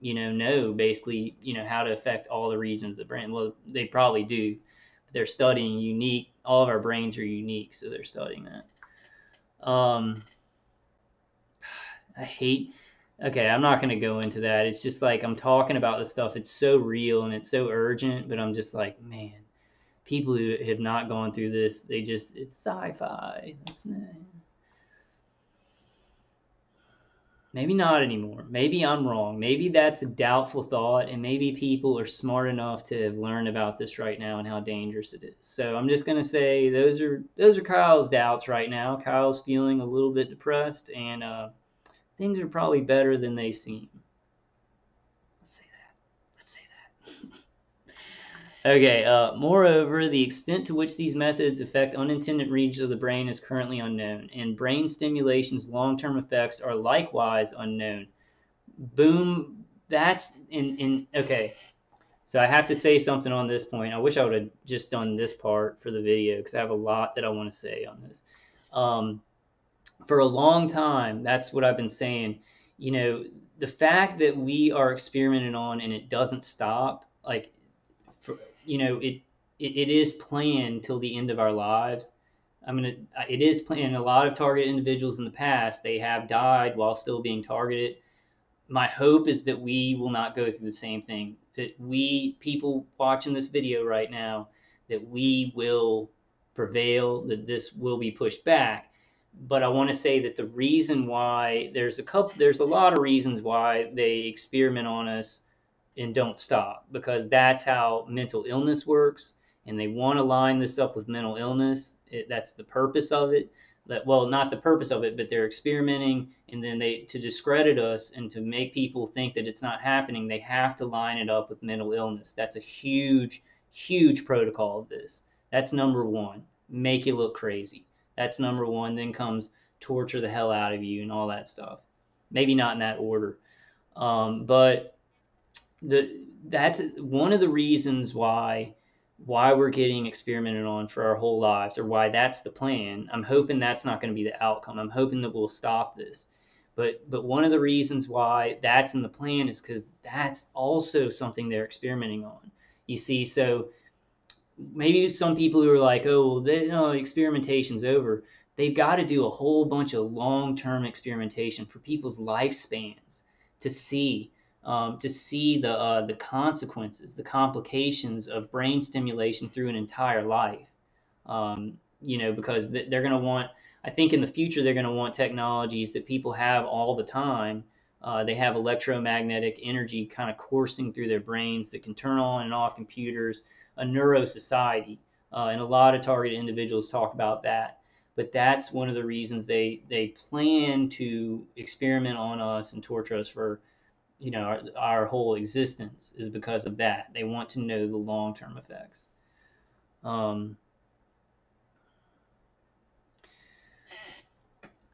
know basically, how to affect all the regions of the brain. Well, they probably do. But they're studying unique. All of our brains are unique, so they're studying that. I hate. Okay, I'm not going to go into that. It's just like I'm talking about this stuff. It's so real and it's so urgent, but I'm just like, man, people who have not gone through this, it's sci-fi. Maybe not anymore. Maybe I'm wrong. Maybe that's a doubtful thought, and maybe people are smart enough to have learned about this right now and how dangerous it is. So I'm just gonna say those are Kyle's doubts right now. Kyle's feeling a little bit depressed, and things are probably better than they seem. Let's say that. Let's say that. Okay. Moreover, the extent to which these methods affect unintended regions of the brain is currently unknown, and brain stimulation's long-term effects are likewise unknown. Boom. That's in okay. So I have to say something on this point. I wish I would have just done this part for the video because I have a lot that I want to say on this. For a long time, that's what I've been saying. The fact that we are experimenting on and it doesn't stop, like, for, it is planned till the end of our lives. It is planned. A lot of targeted individuals in the past, they have died while still being targeted. My hope is that we will not go through the same thing. That we, people watching this video right now, that we will prevail, that this will be pushed back. But I want to say that the reason why there's a lot of reasons why they experiment on us and don't stop, because that's how mental illness works, and they want to line this up with mental illness. That's the purpose of it. Well, not the purpose of it, but they're experimenting, and then to discredit us and to make people think that it's not happening, they have to line it up with mental illness. That's a huge protocol of this. That's number one. Make you look crazy. That's number one. Then comes torture the hell out of you and all that stuff. Maybe not in that order, but that's one of the reasons why we're getting experimented on for our whole lives, or why that's the plan. I'm hoping that's not going to be the outcome. I'm hoping that we'll stop this. But one of the reasons why that's in the plan is because that's also something they're experimenting on. You see, so maybe some people who are like, oh, experimentation's over. They've got to do a whole bunch of long-term experimentation for people's lifespans to see the consequences, the complications of brain stimulation through an entire life. Because they're going to want. I think in the future they're going to want technologies that people have all the time. They have electromagnetic energy kind of coursing through their brains that can turn on and off computers, a neuro society, and a lot of targeted individuals talk about that. But that's one of the reasons they plan to experiment on us and torture us for our whole existence, is because of that. They want to know the long-term effects.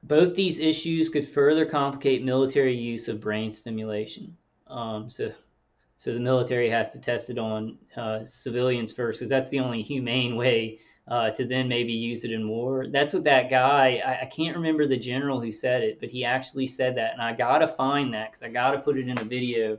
Both these issues could further complicate military use of brain stimulation. So the military has to test it on civilians first, because that's the only humane way to then maybe use it in war. That's what that guy, I can't remember the general who said it, but he actually said that. And I got to find that because I got to put it in a video.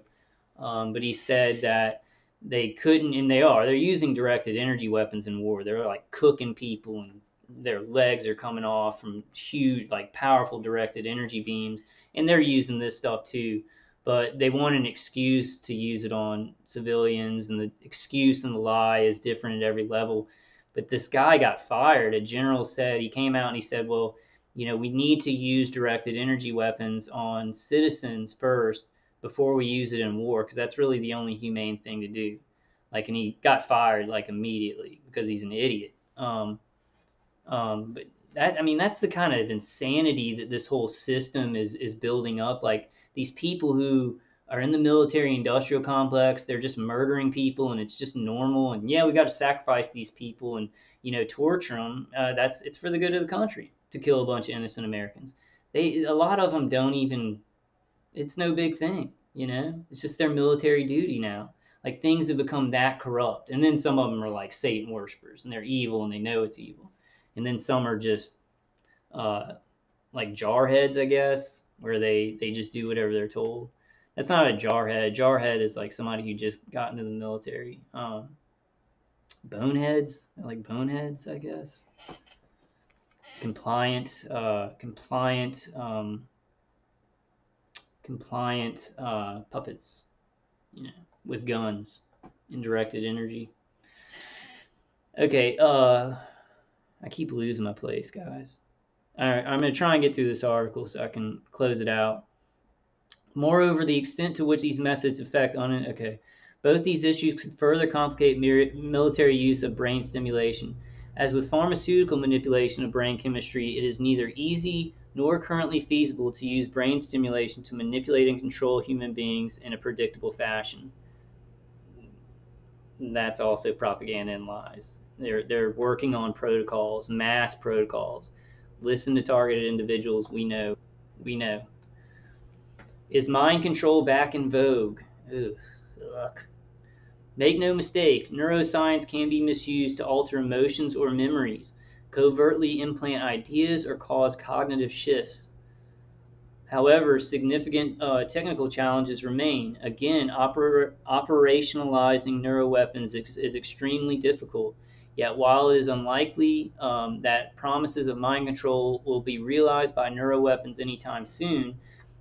But he said that they couldn't, and they're using directed energy weapons in war. They're like cooking people, and their legs are coming off from huge, like powerful directed energy beams. And they're using this stuff too. But they want an excuse to use it on civilians, and the excuse and the lie is different at every level. But this guy got fired. A general said, he came out and he said, well, we need to use directed energy weapons on citizens first before we use it in war, because that's really the only humane thing to do. And he got fired immediately because he's an idiot. But that's the kind of insanity that this whole system is building up. Like, these people who are in the military industrial complex, they're just murdering people, and it's just normal. And yeah, we got to sacrifice these people and torture them. It's for the good of the country to kill a bunch of innocent Americans. A lot of them don't even. It's no big thing. It's just their military duty now. Like things have become that corrupt. And then some of them are like Satan worshipers and they're evil and they know it's evil. And then some are just uh, like jarheads, I guess, where they just do whatever they're told. That's not a jarhead. Jarhead is like somebody who just got into the military. Boneheads, like boneheads, I guess. Compliant puppets, with guns and directed energy. Okay, I keep losing my place, guys. All right, I'm going to try and get through this article so I can close it out. Moreover, the extent to which these methods affect on it, okay. Both these issues could further complicate military use of brain stimulation. As with pharmaceutical manipulation of brain chemistry, it is neither easy nor currently feasible to use brain stimulation to manipulate and control human beings in a predictable fashion. That's also propaganda and lies. They're working on protocols, mass protocols. Listen to targeted individuals. We know. Is mind control back in vogue? Ugh. Make no mistake, neuroscience can be misused to alter emotions or memories, covertly implant ideas, or cause cognitive shifts. However, significant technical challenges remain. Again, operationalizing neuroweapons is extremely difficult. Yet, while it is unlikely that promises of mind control will be realized by neuroweapons anytime soon,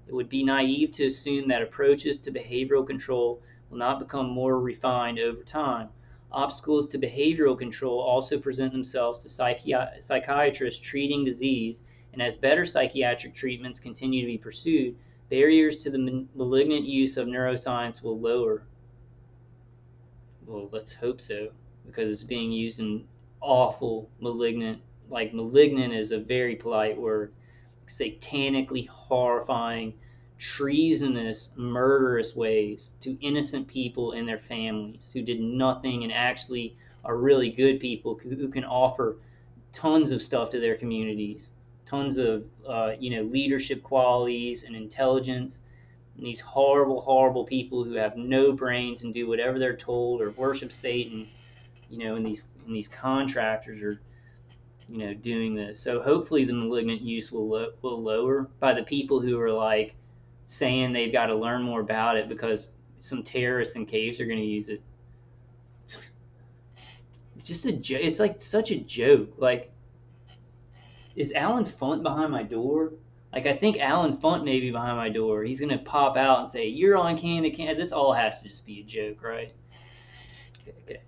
it would be naive to assume that approaches to behavioral control will not become more refined over time. Obstacles to behavioral control also present themselves to psychiatrists treating disease, and as better psychiatric treatments continue to be pursued, barriers to the malignant use of neuroscience will lower. Well, let's hope so, because it's being used in awful malignant, like malignant is a very polite word, satanically horrifying, treasonous, murderous ways to innocent people and their families who did nothing and actually are really good people who can offer tons of stuff to their communities, tons of leadership qualities and intelligence. And these horrible, horrible people who have no brains and do whatever they're told or worship Satan, and these contractors are doing this. So hopefully the malignant use will lower by the people who are like saying they've got to learn more about it because some terrorists in caves are going to use it. It's just it's like such a joke. Like, is Alan Funt behind my door? Like, I think Alan Funt may be behind my door. He's going to pop out and say, "You're on Canada, Canada." This all has to just be a joke, right? Okay.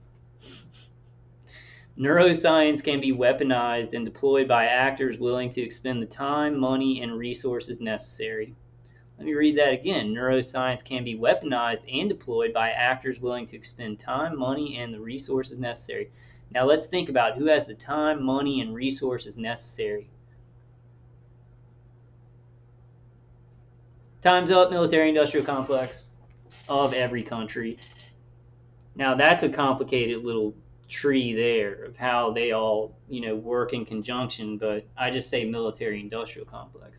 Neuroscience can be weaponized and deployed by actors willing to expend the time, money, and resources necessary. Let me read that again. Neuroscience can be weaponized and deployed by actors willing to expend time, money, and the resources necessary. Now let's think about who has the time, money, and resources necessary. Time's up, military-industrial complex of every country. Now that's a complicated little tree there of how they all work in conjunction, but I just say military industrial complex.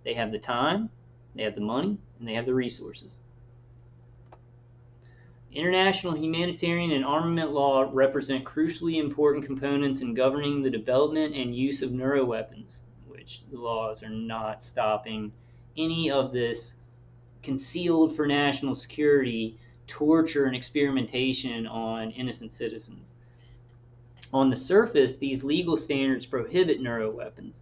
They have the time, they have the money, and they have the resources. International humanitarian and armament law represent crucially important components in governing the development and use of neuroweapons, which the laws are not stopping any of this concealed for national security torture and experimentation on innocent citizens. On the surface, these legal standards prohibit neuroweapons.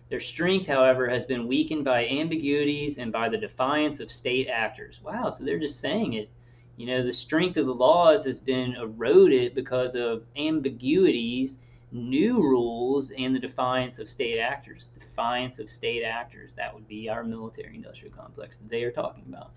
Their strength, however, has been weakened by ambiguities and by the defiance of state actors. Wow, so they're just saying it. The strength of the laws has been eroded because of ambiguities, new rules, and the defiance of state actors. Defiance of state actors. That would be our military-industrial complex that they are talking about.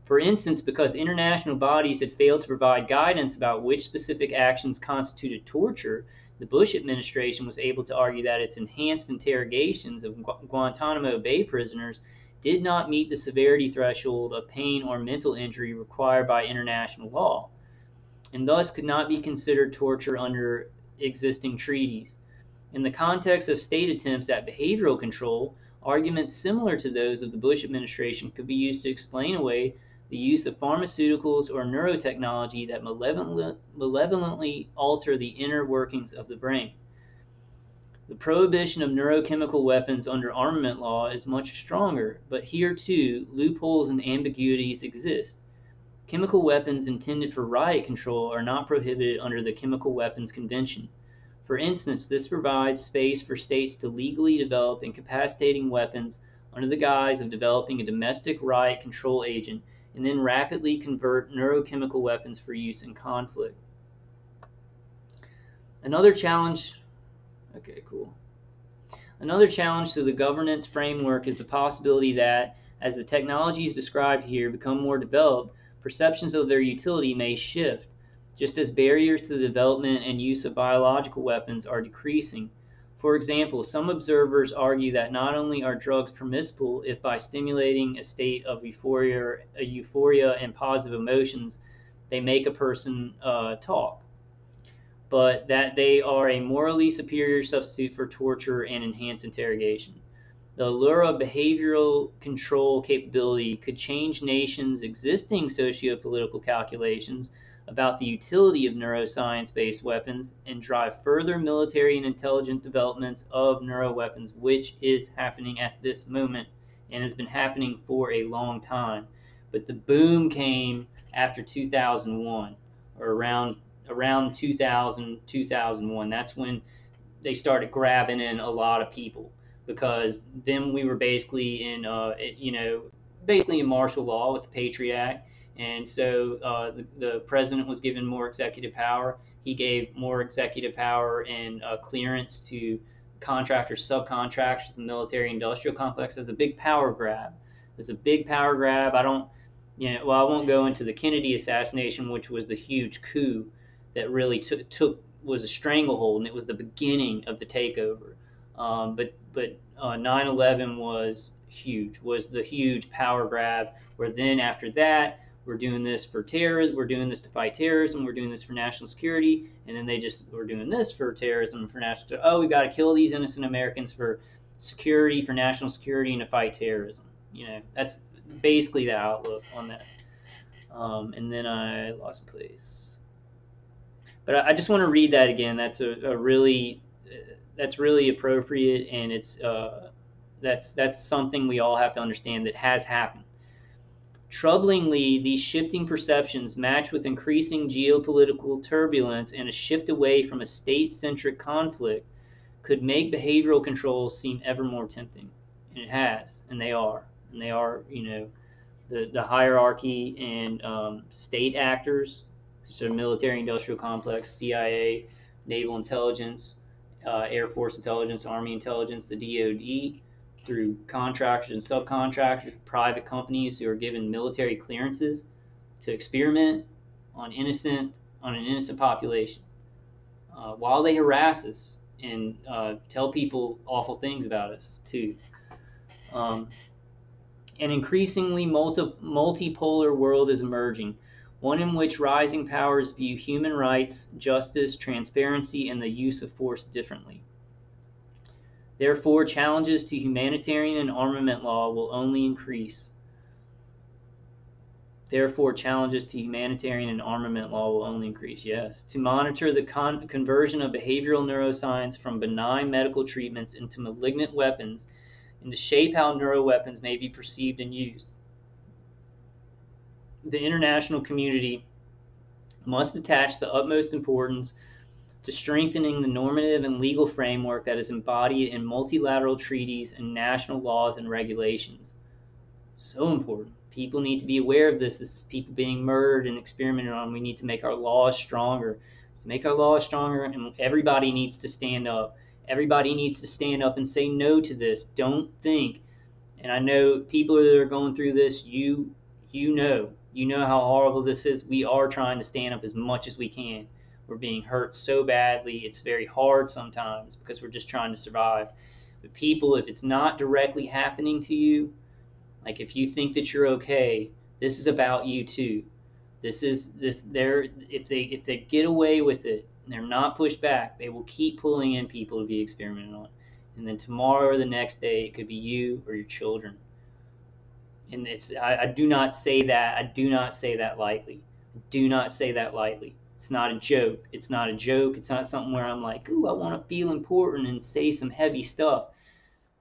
For instance, because international bodies had failed to provide guidance about which specific actions constituted torture, the Bush administration was able to argue that its enhanced interrogations of Guantanamo Bay prisoners did not meet the severity threshold of pain or mental injury required by international law, and thus could not be considered torture under existing treaties. In the context of state attempts at behavioral control, arguments similar to those of the Bush administration could be used to explain away the use of pharmaceuticals or neurotechnology that malevolently alter the inner workings of the brain. The prohibition of neurochemical weapons under armament law is much stronger, but here too loopholes and ambiguities exist. Chemical weapons intended for riot control are not prohibited under the Chemical Weapons Convention. For instance, this provides space for states to legally develop incapacitating weapons under the guise of developing a domestic riot control agent and then rapidly convert neurochemical weapons for use in conflict. Another challenge Another challenge to the governance framework is the possibility that, as the technologies described here become more developed, perceptions of their utility may shift, just as barriers to the development and use of biological weapons are decreasing. For example, some observers argue that not only are drugs permissible if by stimulating a state of euphoria and positive emotions, they make a person talk, but that they are a morally superior substitute for torture and enhanced interrogation. The allure of behavioral control capability could change nations' existing socio-political calculations about the utility of neuroscience-based weapons and drive further military and intelligence developments of neuroweapons, which is happening at this moment and has been happening for a long time. But the boom came after 2001, or around 2000, 2001. That's when they started grabbing in a lot of people, because then we were basically in, basically in martial law with the Patriot Act. And so the president was given more executive power. He gave more executive power and clearance to contractors, subcontractors, the military industrial complex. As a big power grab. It's a big power grab. I won't go into the Kennedy assassination, which was the huge coup that really was a stranglehold, and it was the beginning of the takeover. But 9/11 was huge, was the huge power grab, where then after that, we're doing this for terrorism, we're doing this to fight terrorism, we're doing this for national security, and then we're doing this for terrorism, for national security. Oh, we got to kill these innocent Americans for security, for national security, and to fight terrorism. That's basically the outlook on that. And then I lost my place. But I just want to read that again. That's that's really appropriate, and that's something we all have to understand that has happened. Troublingly, these shifting perceptions match with increasing geopolitical turbulence, and a shift away from a state-centric conflict could make behavioral control seem ever more tempting. And it has, and they are. The hierarchy and state actors, such as military-industrial complex, CIA, naval intelligence, Air Force intelligence, Army intelligence, the DoD, through contractors and subcontractors, private companies who are given military clearances to experiment on an innocent population, while they harass us and tell people awful things about us too. An increasingly multipolar world is emerging, one in which rising powers view human rights, justice, transparency, and the use of force differently. Therefore, challenges to humanitarian and armament law will only increase. Yes, to monitor the conversion of behavioral neuroscience from benign medical treatments into malignant weapons, and to shape how neuroweapons may be perceived and used. The international community must attach the utmost importance to strengthening the normative and legal framework that is embodied in multilateral treaties and national laws and regulations. So important. People need to be aware of this. This is people being murdered and experimented on. We need to make our laws stronger. And everybody needs to stand up. Everybody needs to stand up and say no to this. Don't think. And I know people that are going through this, you know how horrible this is. We are trying to stand up as much as we can. We're being hurt so badly. It's very hard sometimes because we're just trying to survive. But people, if it's not directly happening to you, like if you think that you're okay, this is about you too. If they get away with it and they're not pushed back, they will keep pulling in people to be experimented on. And then tomorrow or the next day, it could be you or your children. And I do not say that. I do not say that lightly. I do not say that lightly. It's not a joke. It's not a joke. It's not something where I'm like, ooh, I want to feel important and say some heavy stuff.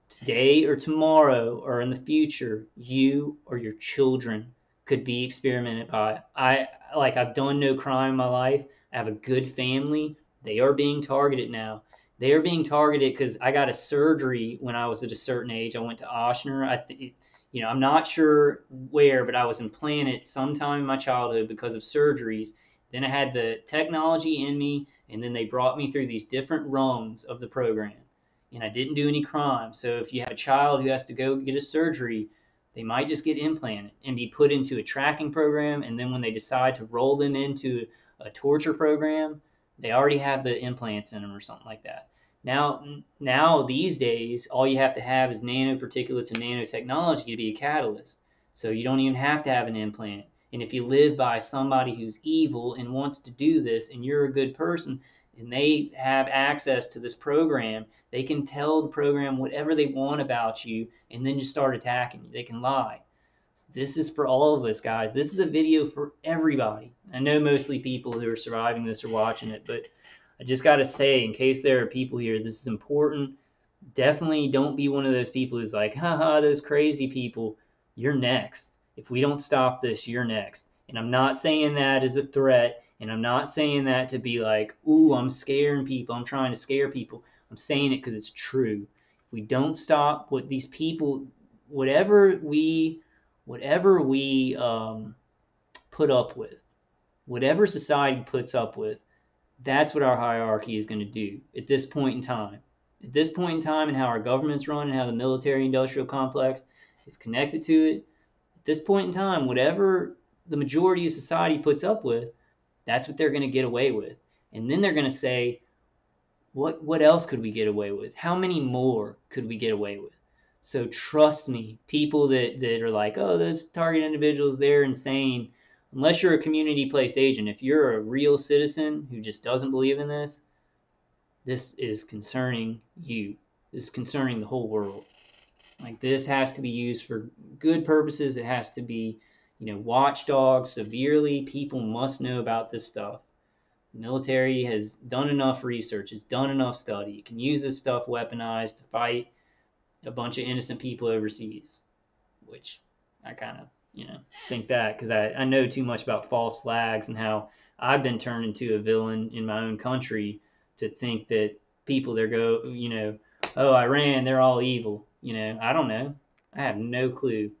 Today or tomorrow or in the future, you or your children could be experimented by. I've done no crime in my life. I have a good family. They are being targeted now. They are being targeted because I got a surgery when I was at a certain age. I went to Ochsner. I'm not sure where, but I was implanted sometime in my childhood because of surgeries. Then I had the technology in me, and then they brought me through these different rungs of the program, and I didn't do any crime. So if you have a child who has to go get a surgery, they might just get implanted and be put into a tracking program. And then when they decide to roll them into a torture program, they already have the implants in them or something like that. Now these days, all you have to have is nanoparticulates and nanotechnology to be a catalyst. So you don't even have to have an implant. And if you live by somebody who's evil and wants to do this, and you're a good person, and they have access to this program, they can tell the program whatever they want about you and then just start attacking you. They can lie. So this is for all of us, guys. This is a video for everybody. I know mostly people who are surviving this are watching it, but I just got to say, in case there are people here, this is important. Definitely don't be one of those people who's like, haha, those crazy people. You're next. If we don't stop this, you're next. And I'm not saying that as a threat, and I'm not saying that to be like, ooh, I'm scaring people. I'm trying to scare people. I'm saying it because it's true. If we don't stop what these people, whatever we put up with, whatever society puts up with, that's what our hierarchy is going to do at this point in time. At this point in time, and how our government's run and how the military-industrial complex is connected to it, at this point in time, whatever the majority of society puts up with, that's what they're going to get away with. And then they're going to say, what else could we get away with? How many more could we get away with? So trust me, people that are like, oh, those target individuals, they're insane. Unless you're a community-placed agent, if you're a real citizen who just doesn't believe in this is concerning you. This is concerning the whole world. Like, this has to be used for good purposes. It has to be, watchdog severely. People must know about this stuff. The military has done enough research. It's done enough study. It can use this stuff weaponized to fight a bunch of innocent people overseas, which I kind of, think that because I know too much about false flags and how I've been turned into a villain in my own country to think that people there go, oh, Iran, they're all evil. I don't know. I have no clue.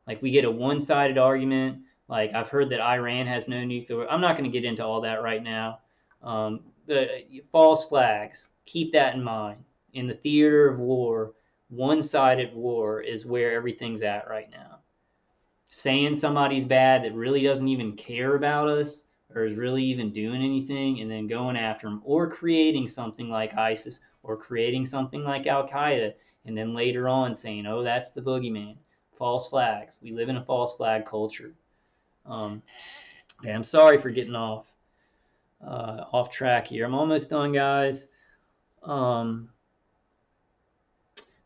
Like, we get a one-sided argument. Like, I've heard that Iran has no nuclear. I'm not going to get into all that right now. But false flags, keep that in mind. In the theater of war, one-sided war is where everything's at right now. Saying somebody's bad that really doesn't even care about us or is really even doing anything, and then going after them, or creating something like ISIS or creating something like Al-Qaeda, and then later on saying, oh, that's the boogeyman. False flags. We live in a false flag culture. I'm sorry for getting off track here. I'm almost done, guys.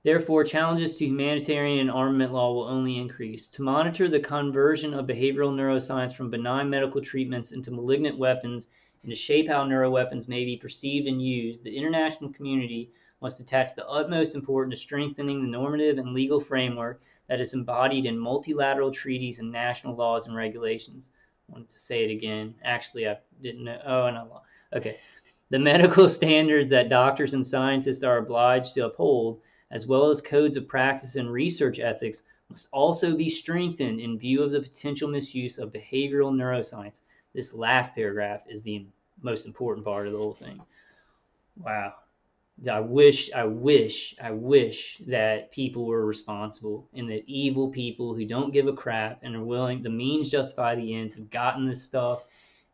Therefore, challenges to humanitarian and armament law will only increase. To monitor the conversion of behavioral neuroscience from benign medical treatments into malignant weapons and to shape how neuroweapons may be perceived and used, the international community must attach the utmost importance to strengthening the normative and legal framework that is embodied in multilateral treaties and national laws and regulations. I wanted to say it again. Actually, I didn't know. Oh, no. Okay. The medical standards that doctors and scientists are obliged to uphold, as well as codes of practice and research ethics, must also be strengthened in view of the potential misuse of behavioral neuroscience. This last paragraph is the most important part of the whole thing. Wow. I wish that people were responsible, and that evil people who don't give a crap and are willing, the means justify the ends, have gotten this stuff,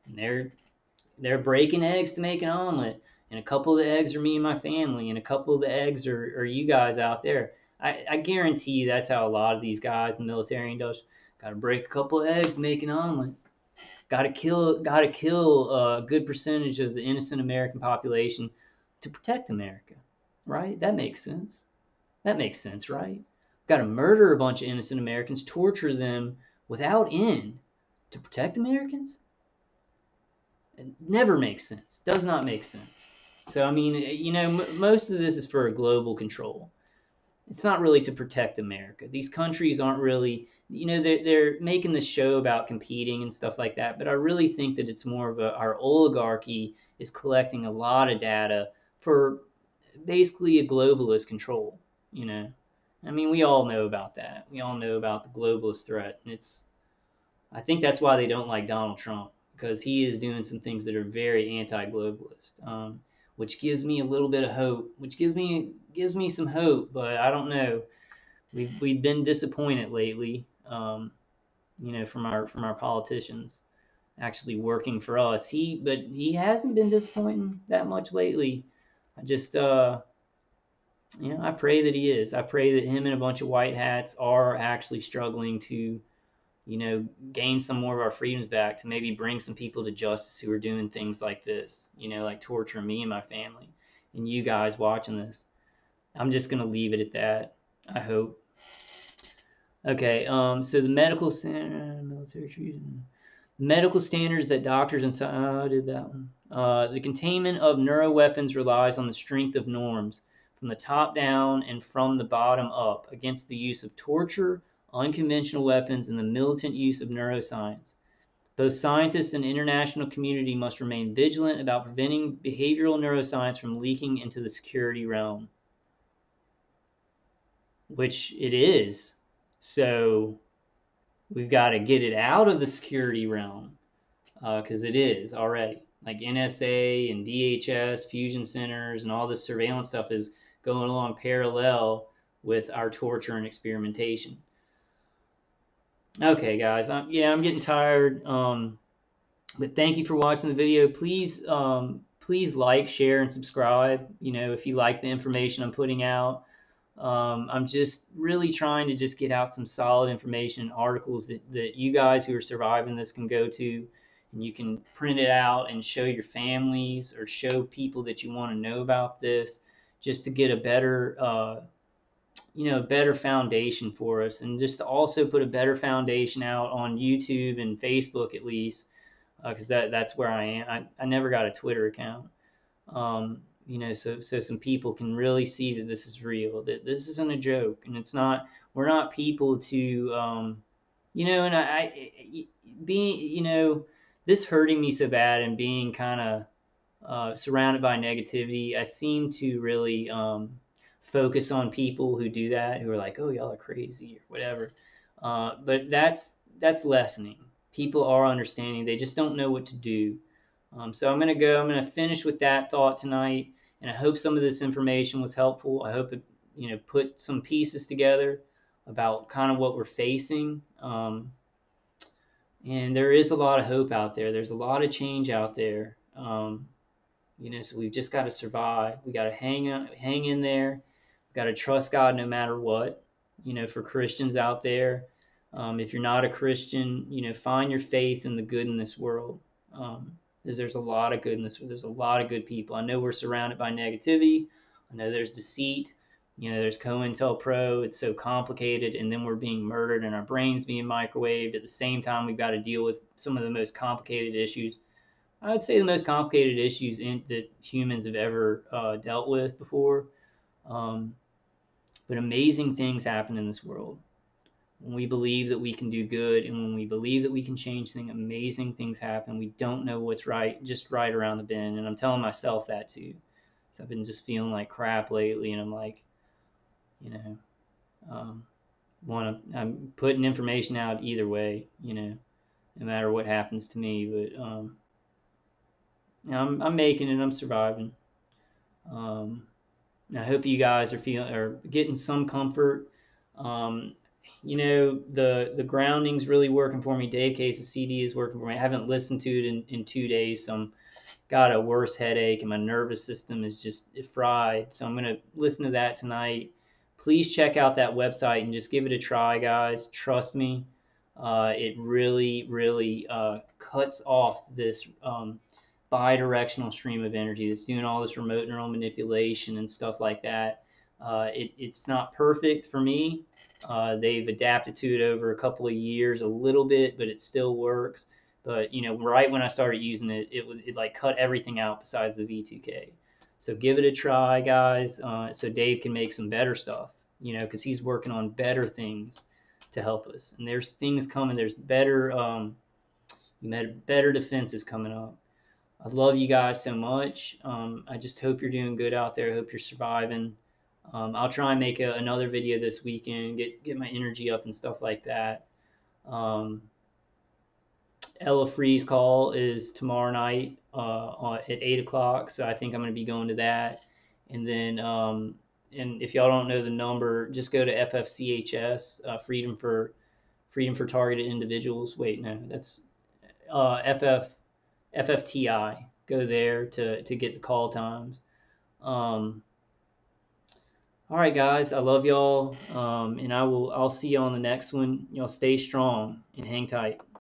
and they're breaking eggs to make an omelet. And a couple of the eggs are me and my family, and a couple of the eggs are you guys out there. I guarantee you that's how a lot of these guys in the military does. Got to break a couple of eggs to make an omelet. Got to kill a good percentage of the innocent American population to protect America, right? That makes sense. Right? got to murder a bunch of innocent Americans, torture them without end to protect Americans? It never makes sense. Does not make sense. So, I mean, most of this is for global control. It's not really to protect America. These countries aren't really, they're making this show about competing and stuff like that. But I really think that it's more of our oligarchy is collecting a lot of data for basically a globalist control. I mean, we all know about that. We all know about the globalist threat, and I think that's why they don't like Donald Trump, because he is doing some things that are very anti-globalist, which gives me a little bit of hope, which gives me some hope. But I don't know. We've been disappointed lately, from our politicians actually working for us. But he hasn't been disappointing that much lately. I just I pray that he is. I pray that him and a bunch of white hats are actually struggling to gain some more of our freedoms back, to maybe bring some people to justice who are doing things like this, like torturing me and my family and you guys watching this. I'm just going to leave it at that, I hope. Okay, so the medical center, military treason, medical standards that doctors and I did that one. The containment of neuroweapons relies on the strength of norms from the top down and from the bottom up against the use of torture, unconventional weapons, and the militant use of neuroscience. Both scientists and international community must remain vigilant about preventing behavioral neuroscience from leaking into the security realm, which it is. So we've got to get it out of the security realm, because it is already. Like NSA and DHS, fusion centers, and all this surveillance stuff is going along parallel with our torture and experimentation. Okay, guys. I'm getting tired. But thank you for watching the video. Please like, share, and subscribe. If you like the information I'm putting out. I'm just really trying to just get out some solid information and articles that you guys who are surviving this can go to, and you can print it out and show your families or show people that you want to know about this, just to get a better foundation for us, and just to also put a better foundation out on YouTube and Facebook at least, because that's where I am. I never got a Twitter account. So some people can really see that this is real, that this isn't a joke, and we're not people to, and being, this hurting me so bad and being kind of surrounded by negativity, I seem to really focus on people who do that, who are like, oh, y'all are crazy or whatever. But that's lessening. People are understanding. They just don't know what to do. So I'm going to finish with that thought tonight. And I hope some of this information was helpful. I hope it, put some pieces together about kind of what we're facing. And there is a lot of hope out there. There's a lot of change out there. So we've just got to survive. We got to hang in there. We got to trust God no matter what. For Christians out there, if you're not a Christian, find your faith in the good in this world. Because there's a lot of goodness. There's a lot of good people. I know we're surrounded by negativity. I know there's deceit. There's COINTELPRO. It's so complicated, and then we're being murdered and our brains being microwaved. At the same time, we've got to deal with some of the most complicated issues. I would say the most complicated issues that humans have ever dealt with before. But amazing things happen in this world. When we believe that we can do good, and when we believe that we can change things, amazing things happen. We don't know what's just right around the bend. And I'm telling myself that too. So I've been just feeling like crap lately, and I'm like, I'm putting information out either way, no matter what happens to me. But I'm making it. I'm surviving. I hope you guys are getting some comfort. The grounding's really working for me. Dave Case's CD is working for me. I haven't listened to it in 2 days, so I'm got a worse headache, and my nervous system is just fried. So I'm gonna listen to that tonight. Please check out that website and just give it a try, guys. Trust me, it really, really cuts off this bi-directional stream of energy that's doing all this remote neural manipulation and stuff like that. It's not perfect for me. They've adapted to it over a couple of years a little bit, but it still works. But right when I started using it, it like cut everything out besides the V2K. So give it a try, guys. So Dave can make some better stuff. Because he's working on better things to help us. And there's things coming. There's better defenses coming up. I love you guys so much. I just hope you're doing good out there. I hope you're surviving. I'll try and make another video this weekend, get my energy up and stuff like that. Ella Free's call is tomorrow night at 8 o'clock, so I think I'm going to be going to that. And then, and if y'all don't know the number, just go to FFCHS, Freedom for Targeted Individuals. Wait, no, that's FFTI. Go there to get the call times. All right, guys, I love y'all, and I'll see you on the next one. Y'all stay strong and hang tight.